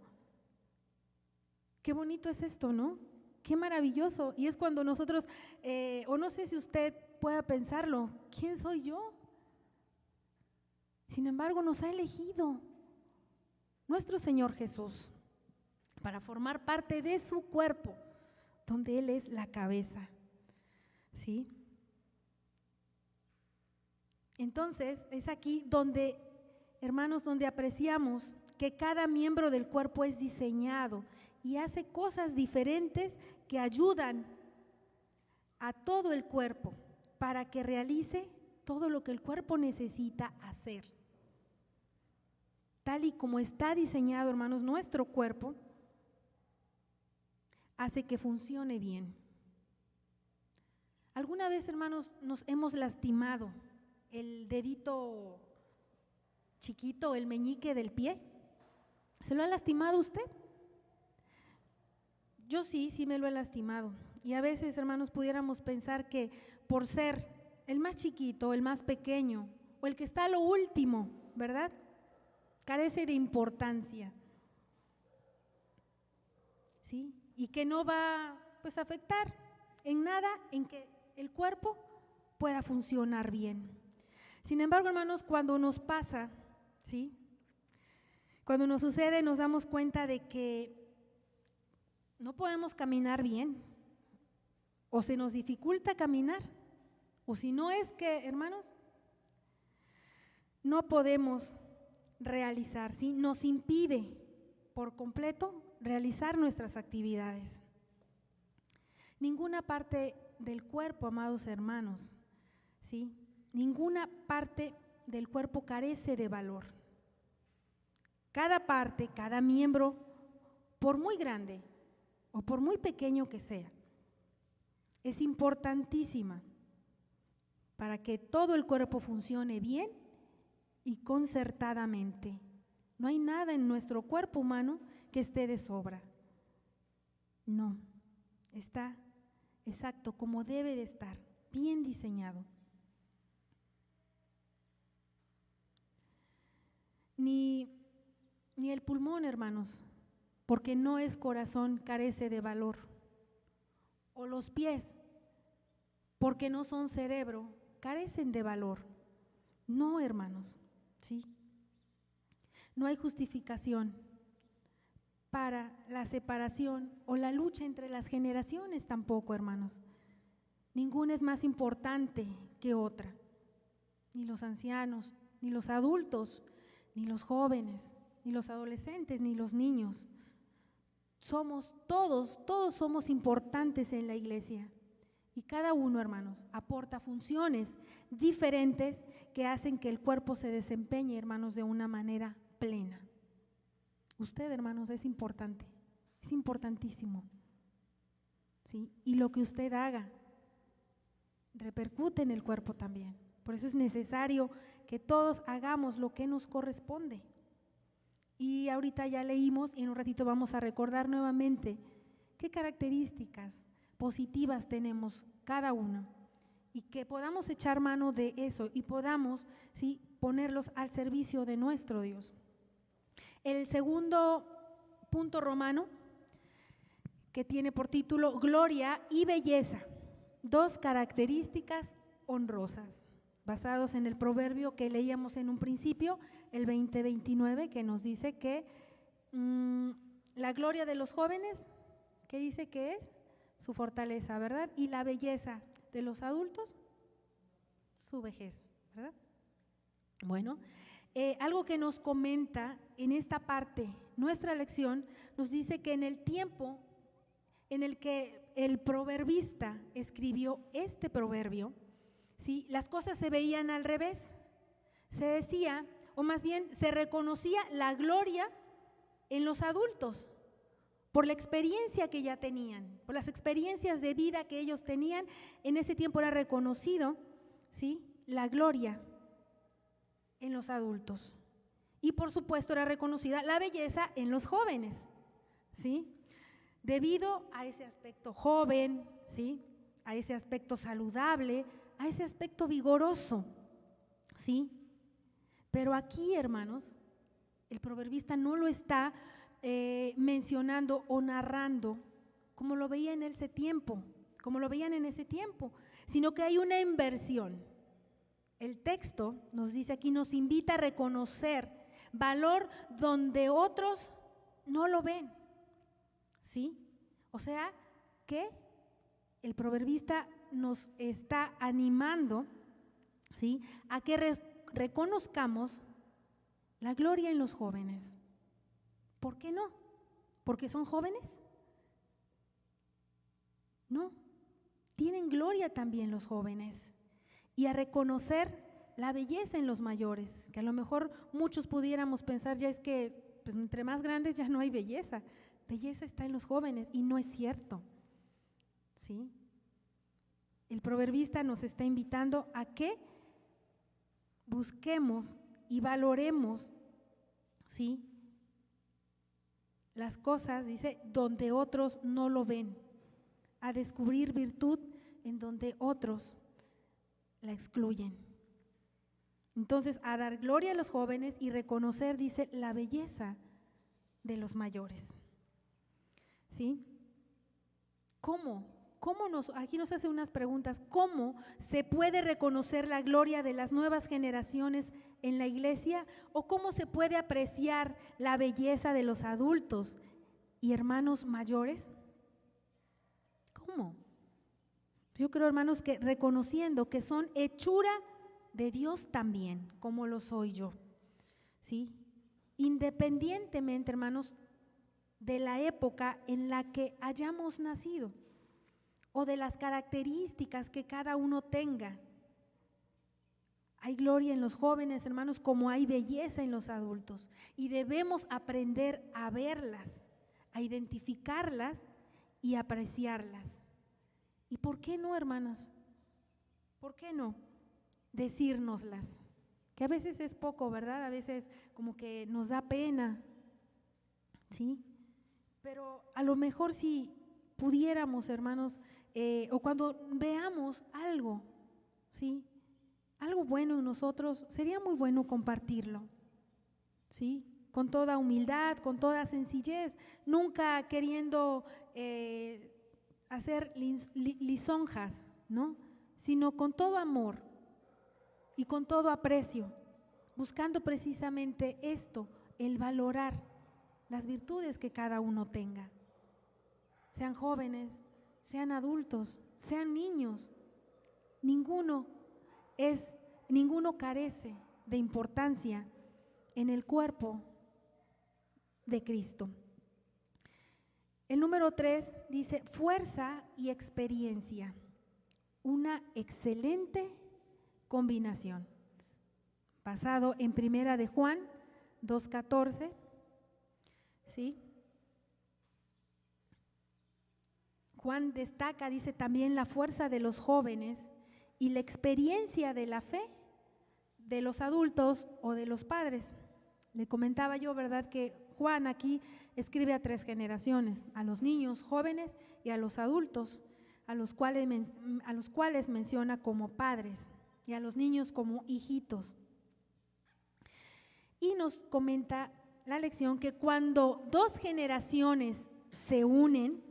Qué bonito es esto, ¿no? Qué maravilloso. Y es cuando nosotros, o no sé si usted pueda pensarlo, ¿quién soy yo? Sin embargo, nos ha elegido nuestro Señor Jesús para formar parte de su cuerpo, donde Él es la cabeza, ¿sí? Entonces, es aquí donde, hermanos, donde apreciamos que cada miembro del cuerpo es diseñado y hace cosas diferentes que ayudan a todo el cuerpo para que realice todo lo que el cuerpo necesita hacer. Tal y como está diseñado, hermanos, nuestro cuerpo hace que funcione bien. ¿Alguna vez, hermanos, nos hemos lastimado el dedito chiquito, el meñique del pie? ¿Se lo ha lastimado usted? Yo sí me lo he lastimado. Y a veces, hermanos, pudiéramos pensar que por ser el más chiquito, el más pequeño o el que está a lo último, ¿verdad?, carece de importancia, ¿sí? Y que no va pues a afectar en nada en que el cuerpo pueda funcionar bien. Sin embargo, hermanos, cuando nos pasa, ¿sí?, cuando nos sucede, nos damos cuenta de que no podemos caminar bien, o se nos dificulta caminar, o si no es que, hermanos, no podemos realizar, ¿sí?, nos impide por completo realizar nuestras actividades. Ninguna parte del cuerpo, amados hermanos, ¿sí?, ninguna parte del cuerpo carece de valor. Cada parte, cada miembro, por muy grande o por muy pequeño que sea, es importantísima para que todo el cuerpo funcione bien y concertadamente. No hay nada en nuestro cuerpo humano que esté de sobra. No, está exacto como debe de estar, bien diseñado. Ni el pulmón, hermanos, porque no es corazón, carece de valor. O los pies, porque no son cerebro, carecen de valor. No, hermanos, ¿sí? No hay justificación para la separación o la lucha entre las generaciones tampoco, hermanos. Ninguna es más importante que otra, ni los ancianos, ni los adultos, ni los jóvenes, ni los adolescentes, ni los niños. Somos todos somos importantes en la iglesia. Y cada uno, hermanos, aporta funciones diferentes que hacen que el cuerpo se desempeñe, hermanos, de una manera plena. Usted, hermanos, es importante, es importantísimo, ¿sí? Y lo que usted haga repercute en el cuerpo también. Por eso es necesario que todos hagamos lo que nos corresponde. Y ahorita ya leímos y en un ratito vamos a recordar nuevamente qué características positivas tenemos cada uno y que podamos echar mano de eso y podamos, ¿sí?, ponerlos al servicio de nuestro Dios. El segundo punto romano, que tiene por título Gloria y Belleza, dos características honrosas, basados en el proverbio que leíamos en un principio, el 20:29, que nos dice que la gloria de los jóvenes, ¿qué dice que es? Su fortaleza, ¿verdad? Y la belleza de los adultos, su vejez, ¿verdad? Bueno, algo que nos comenta en esta parte, nuestra lección, nos dice que en el tiempo en el que el proverbista escribió este proverbio, ¿sí?, las cosas se veían al revés. Se decía, o más bien se reconocía la gloria en los adultos por la experiencia que ya tenían, por las experiencias de vida que ellos tenían. En ese tiempo era reconocido, ¿sí?, la gloria en los adultos. Y por supuesto era reconocida la belleza en los jóvenes, ¿sí?, debido a ese aspecto joven, ¿sí?, a ese aspecto saludable, a ese aspecto vigoroso, ¿sí? Pero aquí, hermanos, el proverbista no lo está mencionando o narrando como lo veía en ese tiempo, como lo veían en ese tiempo, sino que hay una inversión. El texto nos dice aquí, nos invita a reconocer valor donde otros no lo ven, ¿sí? O sea que el proverbista nos está animando, ¿sí?, a que reconozcamos la gloria en los jóvenes. ¿Por qué no? ¿Porque son jóvenes? No, tienen gloria también los jóvenes. Y a reconocer la belleza en los mayores, que a lo mejor muchos pudiéramos pensar ya es que pues, entre más grandes ya no hay belleza. Belleza está en los jóvenes y no es cierto, ¿sí? el proverbista nos está invitando a que busquemos y valoremos, ¿sí?, las cosas, dice, donde otros no lo ven, a descubrir virtud en donde otros la excluyen. Entonces, a dar gloria a los jóvenes y reconocer, dice, la belleza de los mayores. ¿Sí? Aquí nos hace unas preguntas, ¿cómo se puede reconocer la gloria de las nuevas generaciones en la iglesia? ¿O cómo se puede apreciar la belleza de los adultos y hermanos mayores? ¿Cómo? Yo creo, hermanos, que reconociendo que son hechura de Dios también, como lo soy yo, ¿sí? Independientemente, hermanos, de la época en la que hayamos nacido o de las características que cada uno tenga. Hay gloria en los jóvenes, hermanos, como hay belleza en los adultos, y debemos aprender a verlas, a identificarlas y apreciarlas. ¿Y por qué no, hermanas? ¿Por qué no decírnoslas? Que a veces es poco, ¿verdad? A veces como que nos da pena, ¿sí? Pero a lo mejor si pudiéramos, hermanos, o cuando veamos algo, ¿sí?, algo bueno en nosotros, sería muy bueno compartirlo, ¿sí?, con toda humildad, con toda sencillez, nunca queriendo hacer lisonjas, ¿no?, sino con todo amor y con todo aprecio, buscando precisamente esto, el valorar las virtudes que cada uno tenga, sean jóvenes, sean adultos, sean niños. Ninguno carece de importancia en el cuerpo de Cristo. El número 3 dice fuerza y experiencia, una excelente combinación, basado en Primera de Juan 2:14, ¿sí? Juan destaca, dice, también la fuerza de los jóvenes y la experiencia de la fe de los adultos o de los padres. Le comentaba yo, ¿verdad?, que Juan aquí escribe a 3 generaciones, a los niños, jóvenes y a los adultos, a los cuales menciona como padres y a los niños como hijitos. Y nos comenta la lección que cuando 2 generaciones se unen,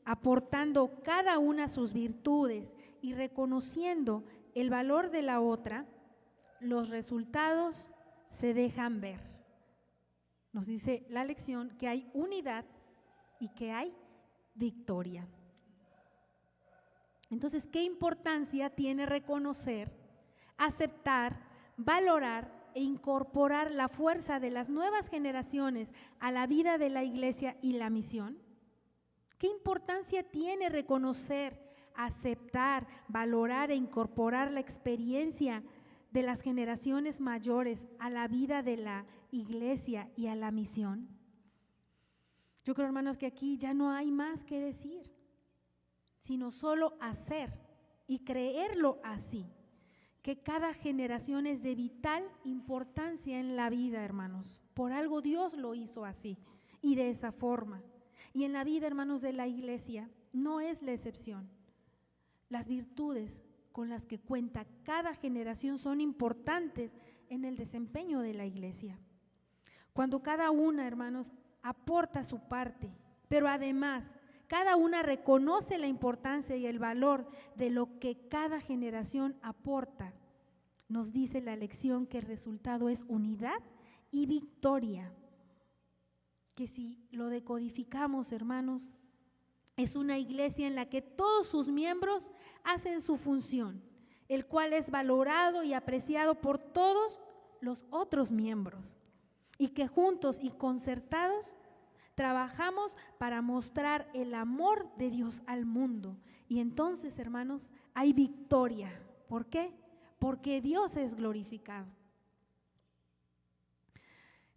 aportando cada una sus virtudes y reconociendo el valor de la otra, los resultados se dejan ver. Nos dice la lección que hay unidad y que hay victoria. Entonces, ¿qué importancia tiene reconocer, aceptar, valorar e incorporar la fuerza de las nuevas generaciones a la vida de la iglesia y la misión? ¿Qué importancia tiene reconocer, aceptar, valorar e incorporar la experiencia de las generaciones mayores a la vida de la iglesia y a la misión? Yo creo, hermanos, que aquí ya no hay más que decir, sino solo hacer y creerlo así, que cada generación es de vital importancia en la vida, hermanos. Por algo Dios lo hizo así y de esa forma. Y en la vida, hermanos, de la iglesia no es la excepción. Las virtudes con las que cuenta cada generación son importantes en el desempeño de la iglesia. Cuando cada una, hermanos, aporta su parte, pero además cada una reconoce la importancia y el valor de lo que cada generación aporta, nos dice la lección que el resultado es unidad y victoria. Que si lo decodificamos, hermanos, es una iglesia en la que todos sus miembros hacen su función, el cual es valorado y apreciado por todos los otros miembros, y que juntos y concertados trabajamos para mostrar el amor de Dios al mundo. Y entonces, hermanos, hay victoria. ¿Por qué? Porque Dios es glorificado.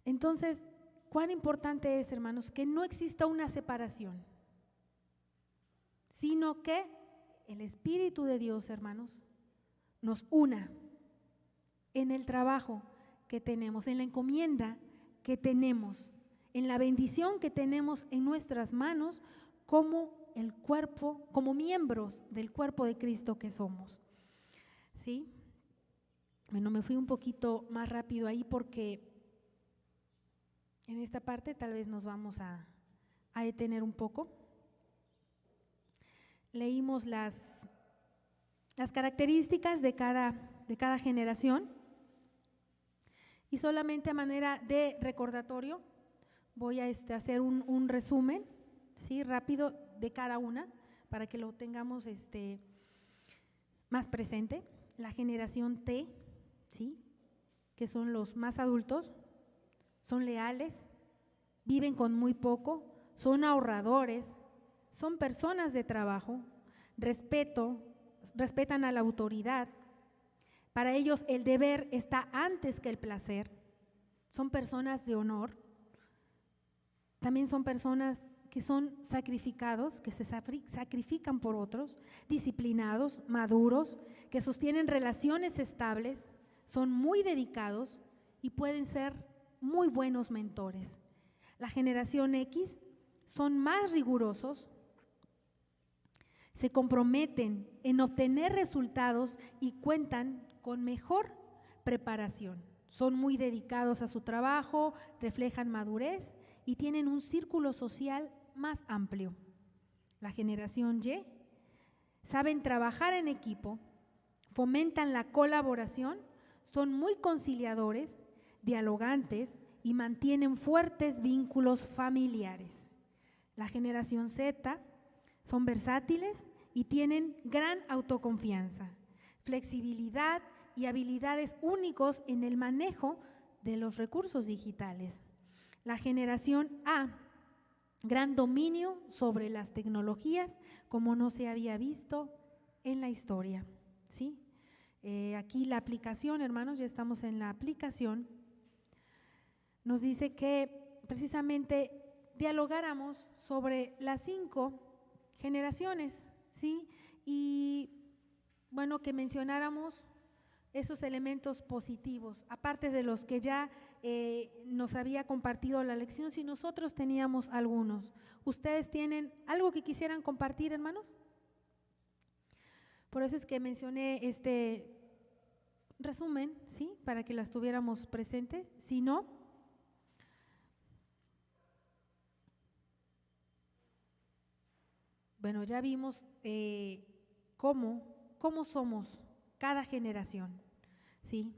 Entonces, cuán importante es, hermanos, que no exista una separación, sino que el Espíritu de Dios, hermanos, nos una en el trabajo que tenemos, en la encomienda que tenemos, en la bendición que tenemos en nuestras manos como el cuerpo, como miembros del cuerpo de Cristo que somos. ¿Sí? Bueno, me fui un poquito más rápido ahí porque en esta parte tal vez nos vamos a detener un poco. Leímos las características de cada generación y solamente a manera de recordatorio voy a hacer un resumen, ¿sí?, rápido de cada una para que lo tengamos más presente. La generación T, ¿sí?, que son los más adultos, son leales, viven con muy poco, son ahorradores, son personas de trabajo, respetan a la autoridad. Para ellos el deber está antes que el placer. Son personas de honor. También son personas que son sacrificados, que se sacrifican por otros, disciplinados, maduros, que sostienen relaciones estables, son muy dedicados y pueden ser muy buenos mentores. La generación X son más rigurosos, se comprometen en obtener resultados y cuentan con mejor preparación. Son muy dedicados a su trabajo, reflejan madurez y tienen un círculo social más amplio. La generación Y saben trabajar en equipo, fomentan la colaboración, son muy conciliadores, dialogantes y mantienen fuertes vínculos familiares. La generación Z son versátiles y tienen gran autoconfianza, flexibilidad y habilidades únicos en el manejo de los recursos digitales. La generación A, gran dominio sobre las tecnologías como no se había visto en la historia, ¿sí? Aquí la aplicación, hermanos, ya estamos en la aplicación, nos dice que precisamente dialogáramos sobre las 5 generaciones, ¿sí? Y bueno, que mencionáramos esos elementos positivos, aparte de los que ya nos había compartido la lección, si nosotros teníamos algunos. ¿Ustedes tienen algo que quisieran compartir, hermanos? Por eso es que mencioné este resumen, ¿sí?, para que las tuviéramos presente. Si no, bueno, ya vimos cómo somos cada generación, ¿sí?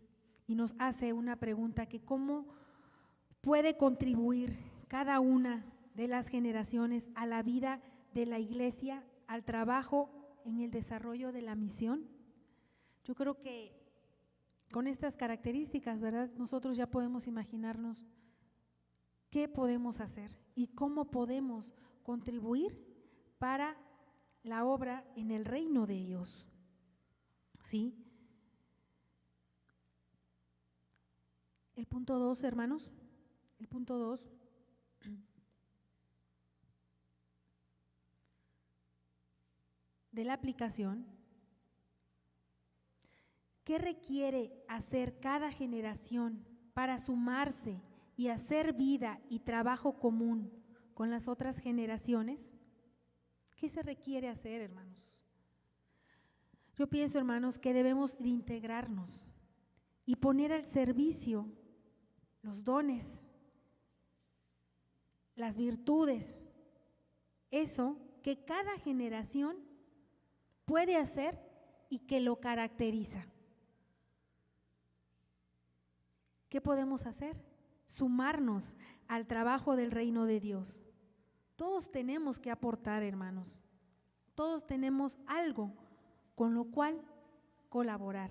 Y nos hace una pregunta que cómo puede contribuir cada una de las generaciones a la vida de la iglesia, al trabajo en el desarrollo de la misión. Yo creo que con estas características, ¿verdad?, nosotros ya podemos imaginarnos qué podemos hacer y cómo podemos contribuir para la obra en el reino de Dios, ¿sí? El punto 2, hermanos, el punto 2. De la aplicación, ¿qué requiere hacer cada generación para sumarse y hacer vida y trabajo común con las otras generaciones? ¿Qué se requiere hacer, hermanos? Yo pienso, hermanos, que debemos de integrarnos y poner al servicio los dones, las virtudes, eso que cada generación puede hacer y que lo caracteriza. ¿Qué podemos hacer? Sumarnos al trabajo del reino de Dios. Todos tenemos que aportar, hermanos. Todos tenemos algo con lo cual colaborar.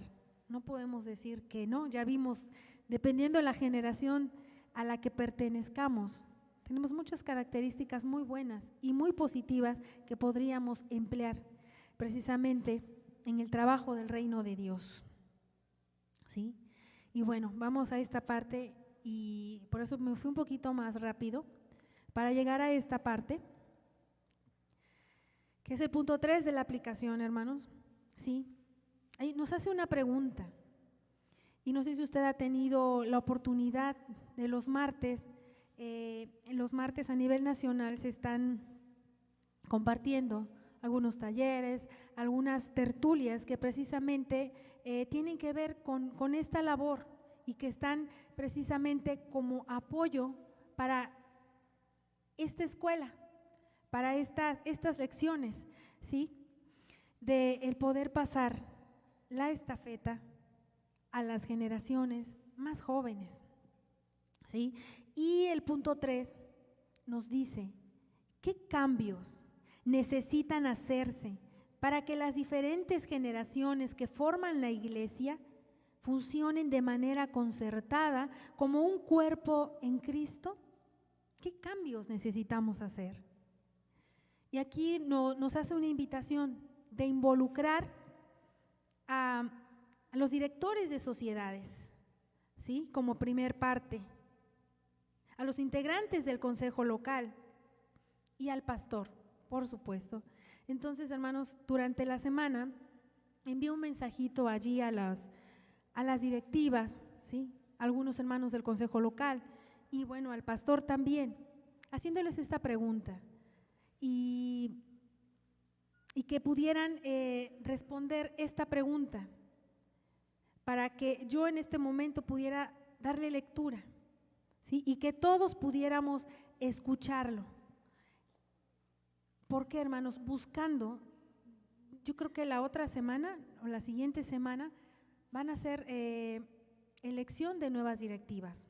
No podemos decir que no, ya vimos, dependiendo de la generación a la que pertenezcamos, tenemos muchas características muy buenas y muy positivas que podríamos emplear precisamente en el trabajo del reino de Dios, ¿sí? Y bueno, vamos a esta parte y por eso me fui un poquito más rápido para llegar a esta parte que es el punto 3 de la aplicación, hermanos. Sí, ahí nos hace una pregunta, y no sé si usted ha tenido la oportunidad de los martes a nivel nacional se están compartiendo algunos talleres, algunas tertulias que precisamente tienen que ver con esta labor y que están precisamente como apoyo para esta escuela, para estas lecciones, ¿sí? De el poder pasar la estafeta a las generaciones más jóvenes, ¿sí? Y el punto 3 nos dice, ¿qué cambios necesitan hacerse para que las diferentes generaciones que forman la iglesia funcionen de manera concertada como un cuerpo en Cristo? ¿Qué cambios necesitamos hacer? Y aquí nos hace una invitación de involucrar a los directores de sociedades, ¿sí? Como primer parte, a los integrantes del consejo local y al pastor, por supuesto. Entonces, hermanos, durante la semana envío un mensajito allí a las directivas, ¿sí? Algunos hermanos del consejo local y bueno, al pastor también, haciéndoles esta pregunta y que pudieran responder esta pregunta para que yo en este momento pudiera darle lectura, ¿sí? Y que todos pudiéramos escucharlo. ¿Por qué, hermanos? Buscando, yo creo que la otra semana o la siguiente semana van a ser elección de nuevas directivas.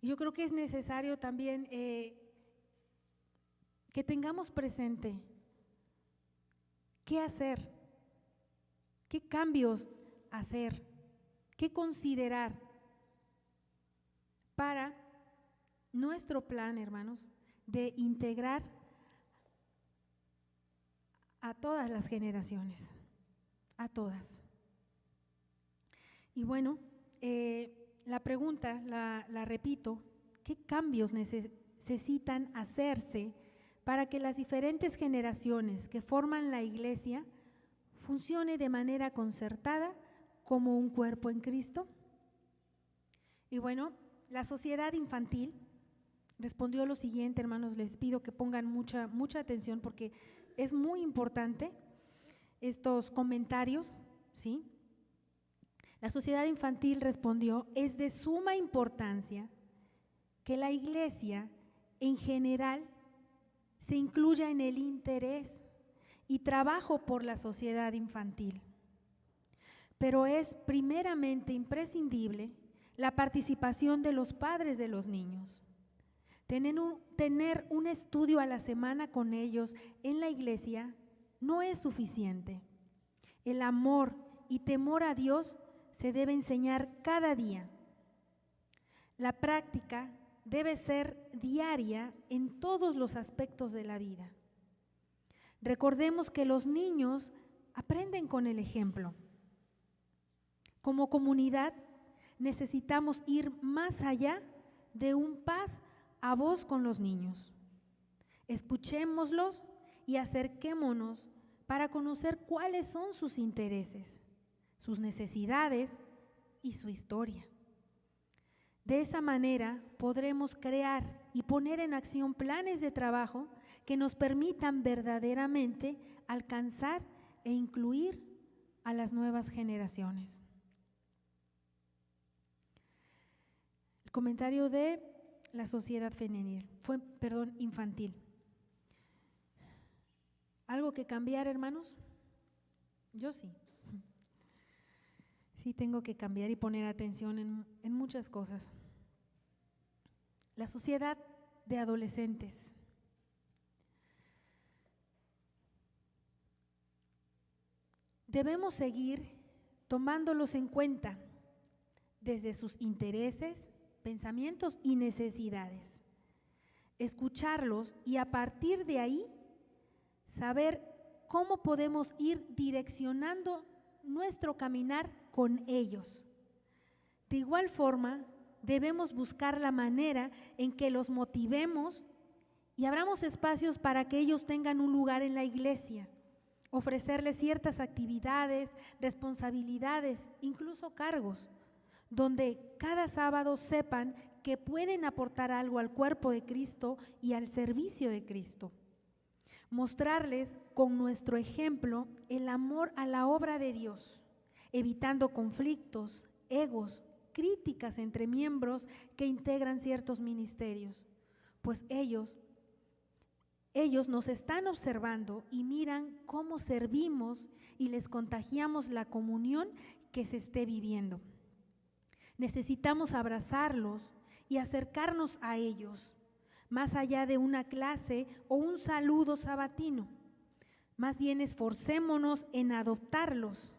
Y yo creo que es necesario también que tengamos presente qué hacer, qué cambios hacer, qué considerar para nuestro plan, hermanos, de integrar a todas las generaciones, a todas. Y bueno, la pregunta, la repito, ¿qué cambios necesitan hacerse para que las diferentes generaciones que forman la iglesia funcione de manera concertada como un cuerpo en Cristo? Y bueno, la sociedad infantil respondió lo siguiente, hermanos, les pido que pongan mucha atención porque es muy importante estos comentarios, ¿sí? La sociedad infantil respondió, es de suma importancia que la iglesia en general se incluya en el interés y trabajo por la sociedad infantil, pero es primeramente imprescindible la participación de los padres de los niños. Tener un estudio a la semana con ellos en la iglesia no es suficiente. El amor y temor a Dios se debe enseñar cada día. La práctica debe ser diaria en todos los aspectos de la vida. Recordemos que los niños aprenden con el ejemplo. Como comunidad necesitamos ir más allá de un paz a voz con los niños. Escuchémoslos y acerquémonos para conocer cuáles son sus intereses, sus necesidades y su historia. De esa manera podremos crear y poner en acción planes de trabajo que nos permitan verdaderamente alcanzar e incluir a las nuevas generaciones. El comentario de la sociedad infantil. ¿Algo que cambiar, hermanos? Yo sí. Sí tengo que cambiar y poner atención en muchas cosas. La sociedad de adolescentes. Debemos seguir tomándolos en cuenta desde sus intereses, pensamientos y necesidades. Escucharlos y a partir de ahí saber cómo podemos ir direccionando nuestro caminar con ellos. De igual forma, debemos buscar la manera en que los motivemos y abramos espacios para que ellos tengan un lugar en la iglesia, ofrecerles ciertas actividades, responsabilidades, incluso cargos, donde cada sábado sepan que pueden aportar algo al cuerpo de Cristo y al servicio de Cristo. Mostrarles con nuestro ejemplo el amor a la obra de Dios, evitando conflictos, egos, críticas entre miembros que integran ciertos ministerios, pues ellos nos están observando y miran cómo servimos y les contagiamos la comunión que se esté viviendo. Necesitamos abrazarlos y acercarnos a ellos, más allá de una clase o un saludo sabatino. Más bien esforcémonos en adoptarlos,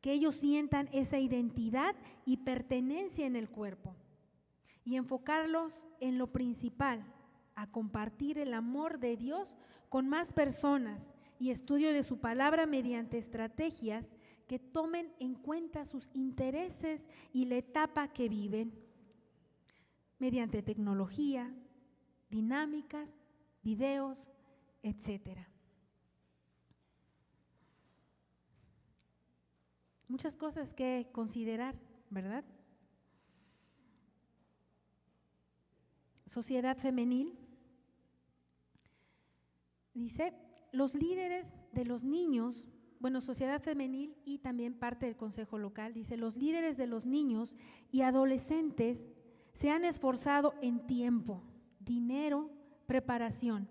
que ellos sientan esa identidad y pertenencia en el cuerpo, y enfocarlos en lo principal, a compartir el amor de Dios con más personas y estudio de su palabra mediante estrategias que tomen en cuenta sus intereses y la etapa que viven, mediante tecnología, dinámicas, videos, etcétera. Muchas cosas que considerar, ¿verdad? Sociedad femenil. Dice, los líderes de los niños, sociedad femenil y también parte del consejo local, dice, los líderes de los niños y adolescentes se han esforzado en tiempo, dinero, preparación.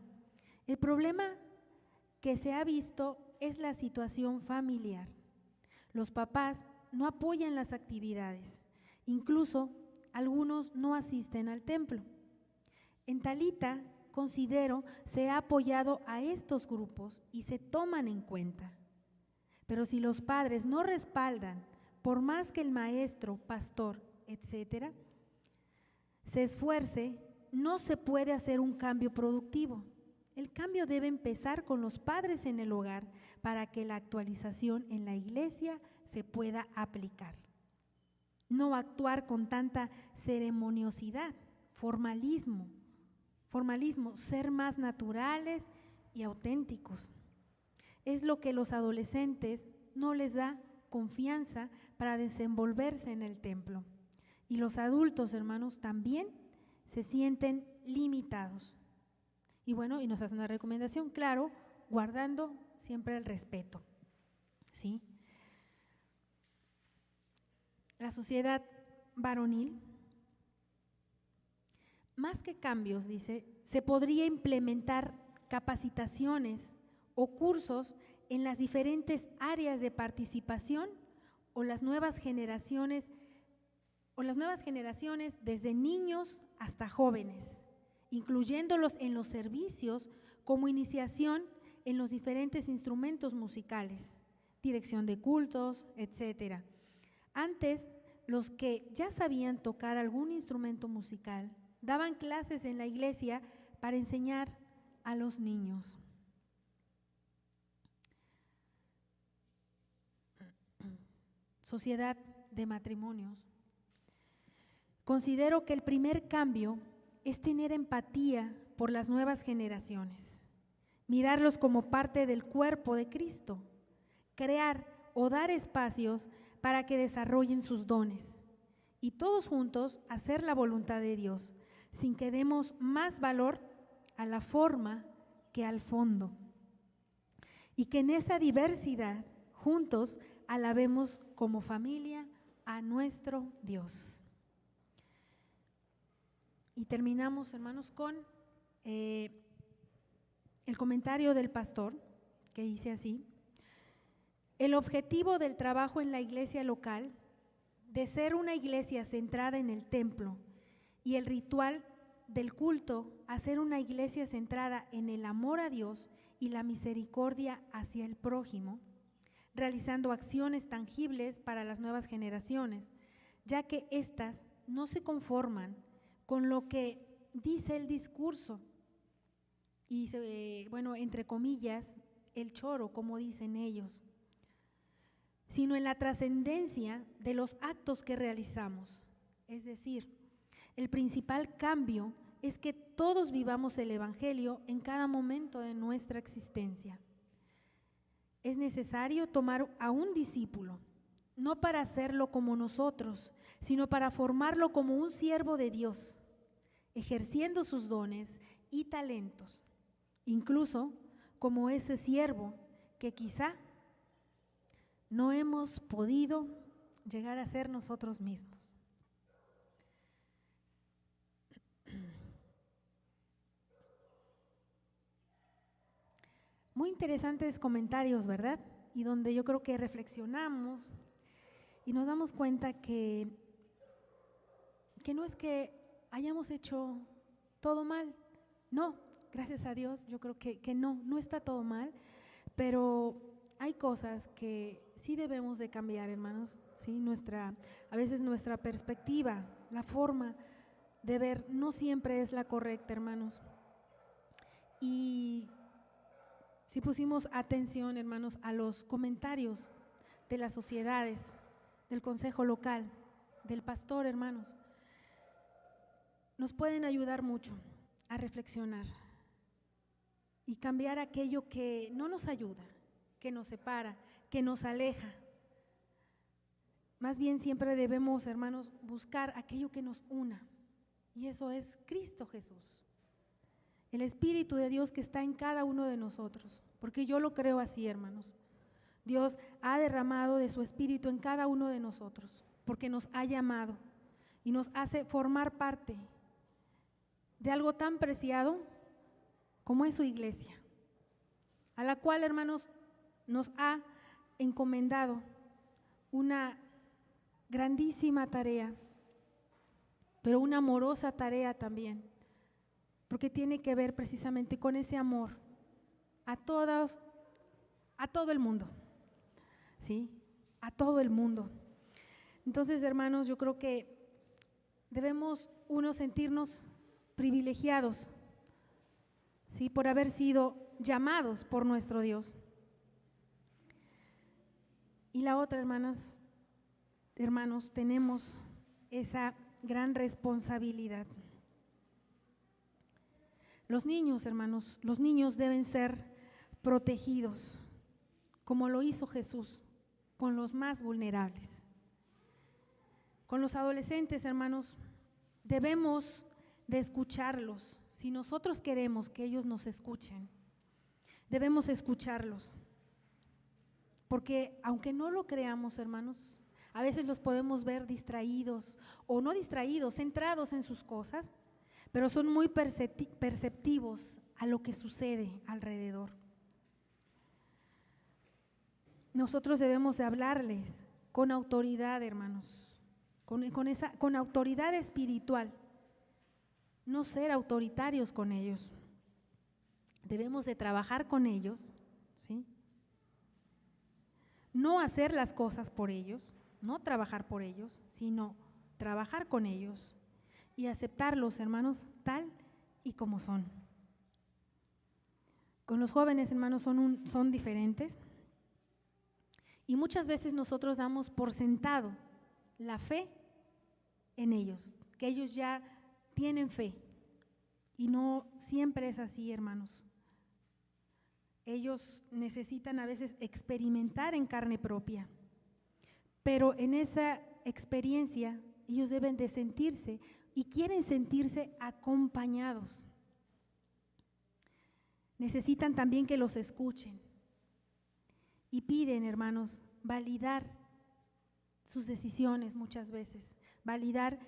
El problema que se ha visto es la situación familiar. Los papás no apoyan las actividades, incluso algunos no asisten al templo. En Talita, considero, se ha apoyado a estos grupos y se toman en cuenta. Pero si los padres no respaldan, por más que el maestro, pastor, etcétera, se esfuerce, no se puede hacer un cambio productivo. El cambio debe empezar con los padres en el hogar para que la actualización en la iglesia se pueda aplicar. No actuar con tanta ceremoniosidad, formalismo, ser más naturales y auténticos. Es lo que los adolescentes no les da confianza para desenvolverse en el templo. Y los adultos, hermanos, también se sienten limitados. Y nos hace una recomendación, claro, guardando siempre el respeto, ¿sí? La sociedad varonil, más que cambios, dice, se podría implementar capacitaciones o cursos en las diferentes áreas de participación o las nuevas generaciones desde niños hasta jóvenes, incluyéndolos en los servicios como iniciación en los diferentes instrumentos musicales, dirección de cultos, etcétera. Antes, los que ya sabían tocar algún instrumento musical daban clases en la iglesia para enseñar a los niños. Sociedad de matrimonios. Considero que el primer cambio es tener empatía por las nuevas generaciones, mirarlos como parte del cuerpo de Cristo, crear o dar espacios para que desarrollen sus dones y todos juntos hacer la voluntad de Dios, sin que demos más valor a la forma que al fondo. Y que en esa diversidad juntos alabemos como familia a nuestro Dios. Y terminamos, hermanos, con el comentario del pastor, que dice así: el objetivo del trabajo en la iglesia local, de ser una iglesia centrada en el templo, y el ritual del culto a ser una iglesia centrada en el amor a Dios y la misericordia hacia el prójimo, realizando acciones tangibles para las nuevas generaciones, ya que éstas no se conforman con lo que dice el discurso y, entre comillas, el choro, como dicen ellos, sino en la trascendencia de los actos que realizamos. Es decir, el principal cambio es que todos vivamos el Evangelio en cada momento de nuestra existencia. Es necesario tomar a un discípulo, no para hacerlo como nosotros, sino para formarlo como un siervo de Dios, ejerciendo sus dones y talentos, incluso como ese siervo que quizá no hemos podido llegar a ser nosotros mismos. Muy interesantes comentarios, ¿verdad? Y donde yo creo que reflexionamos y nos damos cuenta que no es que hayamos hecho todo mal, no, gracias a Dios, yo creo que no está todo mal, pero hay cosas que sí debemos de cambiar, hermanos, ¿sí? A veces nuestra perspectiva, la forma de ver no siempre es la correcta, hermanos. Y si pusimos atención, hermanos, a los comentarios de las sociedades, del consejo local, del pastor, hermanos, nos pueden ayudar mucho a reflexionar y cambiar aquello que no nos ayuda, que nos separa, que nos aleja. Más bien siempre debemos, hermanos, buscar aquello que nos una, y eso es Cristo Jesús, el Espíritu de Dios que está en cada uno de nosotros, porque yo lo creo así, hermanos. Dios ha derramado de su Espíritu en cada uno de nosotros, porque nos ha llamado y nos hace formar parte de algo tan preciado como es su iglesia, a la cual, hermanos, nos ha encomendado una grandísima tarea, pero una amorosa tarea también, porque tiene que ver precisamente con ese amor a todo el mundo, ¿sí? A todo el mundo. Entonces, hermanos, yo creo que debemos sentirnos privilegiados, ¿sí? Por haber sido llamados por nuestro Dios. Y la otra, hermanos, tenemos esa gran responsabilidad. Los niños, hermanos, los niños deben ser protegidos, como lo hizo Jesús con los más vulnerables. Con los adolescentes, hermanos, debemos de escucharlos. Si nosotros queremos que ellos nos escuchen, debemos escucharlos. Porque aunque no lo creamos, hermanos, a veces los podemos ver distraídos o no distraídos, centrados en sus cosas, pero son muy perceptivos a lo que sucede alrededor. Nosotros debemos de hablarles con autoridad, hermanos, con autoridad espiritual, no ser autoritarios con ellos. Debemos de trabajar con ellos, ¿sí? No hacer las cosas por ellos, no trabajar por ellos, sino trabajar con ellos y aceptarlos, hermanos, tal y como son. Con los jóvenes, hermanos, son diferentes. Y muchas veces nosotros damos por sentado la fe en ellos, que ellos ya tienen fe. Y no siempre es así, hermanos. Ellos necesitan a veces experimentar en carne propia, pero en esa experiencia ellos deben de sentirse y quieren sentirse acompañados. Necesitan también que los escuchen y piden, hermanos, validar sus decisiones muchas veces, validar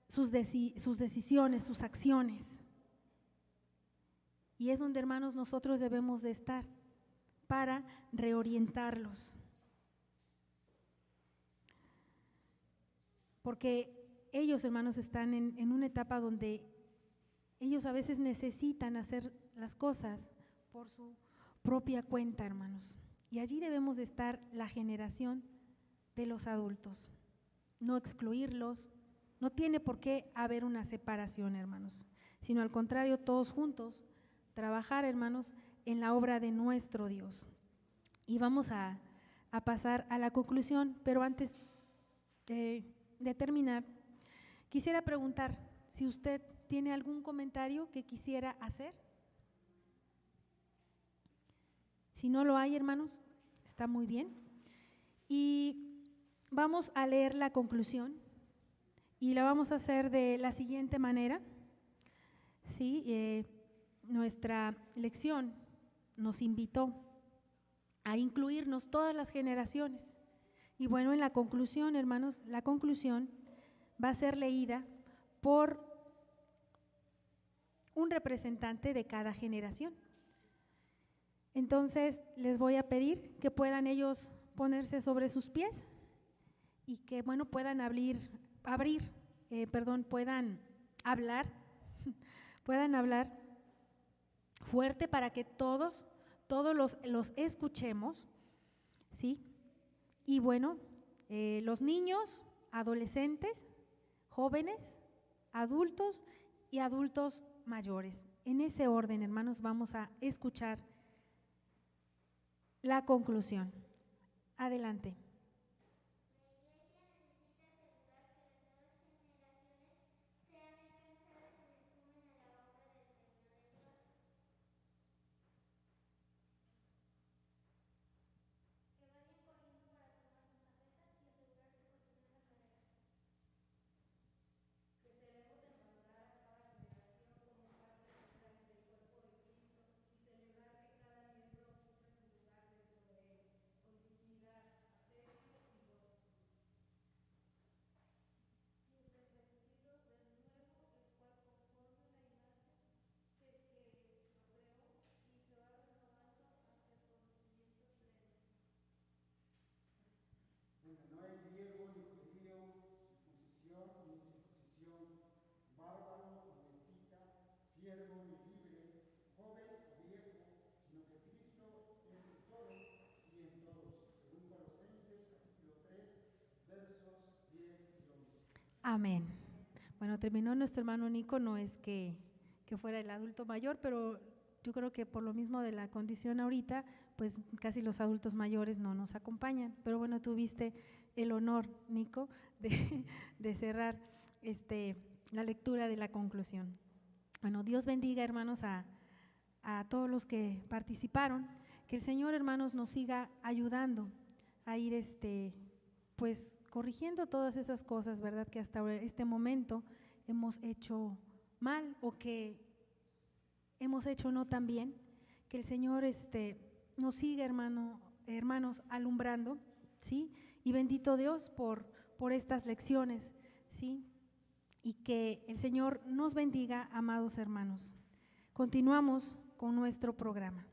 sus decisiones, sus acciones. Y es donde, hermanos, nosotros debemos de estar para reorientarlos. Porque ellos, hermanos, están en una etapa donde ellos a veces necesitan hacer las cosas por su propia cuenta, hermanos. Y allí debemos de estar la generación de los adultos, no excluirlos. No tiene por qué haber una separación, hermanos, sino al contrario, todos juntos trabajar, hermanos, en la obra de nuestro Dios. Y vamos a pasar a la conclusión, pero antes de terminar, quisiera preguntar si usted tiene algún comentario que quisiera hacer? Si no lo hay, hermanos, está muy bien. Y vamos a leer la conclusión y la vamos a hacer de la siguiente manera. ¿Sí? Nuestra lección nos invitó a incluirnos todas las generaciones. Y bueno, en la conclusión, hermanos, la conclusión va a ser leída por un representante de cada generación. Entonces, les voy a pedir que puedan ellos ponerse sobre sus pies y que, bueno, puedan puedan hablar fuerte para que todos los escuchemos, ¿sí? Y bueno, los niños, adolescentes, jóvenes, adultos y adultos mayores. En ese orden, hermanos, vamos a escuchar la conclusión. Adelante. Venga, no hay griego ni judío, circuncisión ni incircuncisión, bárbaro ni escita, siervo ni libre, joven o viejo, sino que Cristo es el todo y en todos, según Colosenses capítulo 3, versos 10 y 11. Amén. Bueno, terminó nuestro hermano Nico, no es que fuera el adulto mayor, pero yo creo que por lo mismo de la condición ahorita, pues casi los adultos mayores no nos acompañan. Pero bueno, tuviste el honor, Nico, de cerrar la lectura de la conclusión. Bueno, Dios bendiga, hermanos, a todos los que participaron. Que el Señor, hermanos, nos siga ayudando a ir pues corrigiendo todas esas cosas, ¿verdad?, que hasta este momento hemos hecho mal o que hemos hecho no tan bien. Que el Señor nos siga, hermanos, alumbrando, ¿sí? Y bendito Dios por estas lecciones, ¿sí? Y que el Señor nos bendiga, amados hermanos. Continuamos con nuestro programa.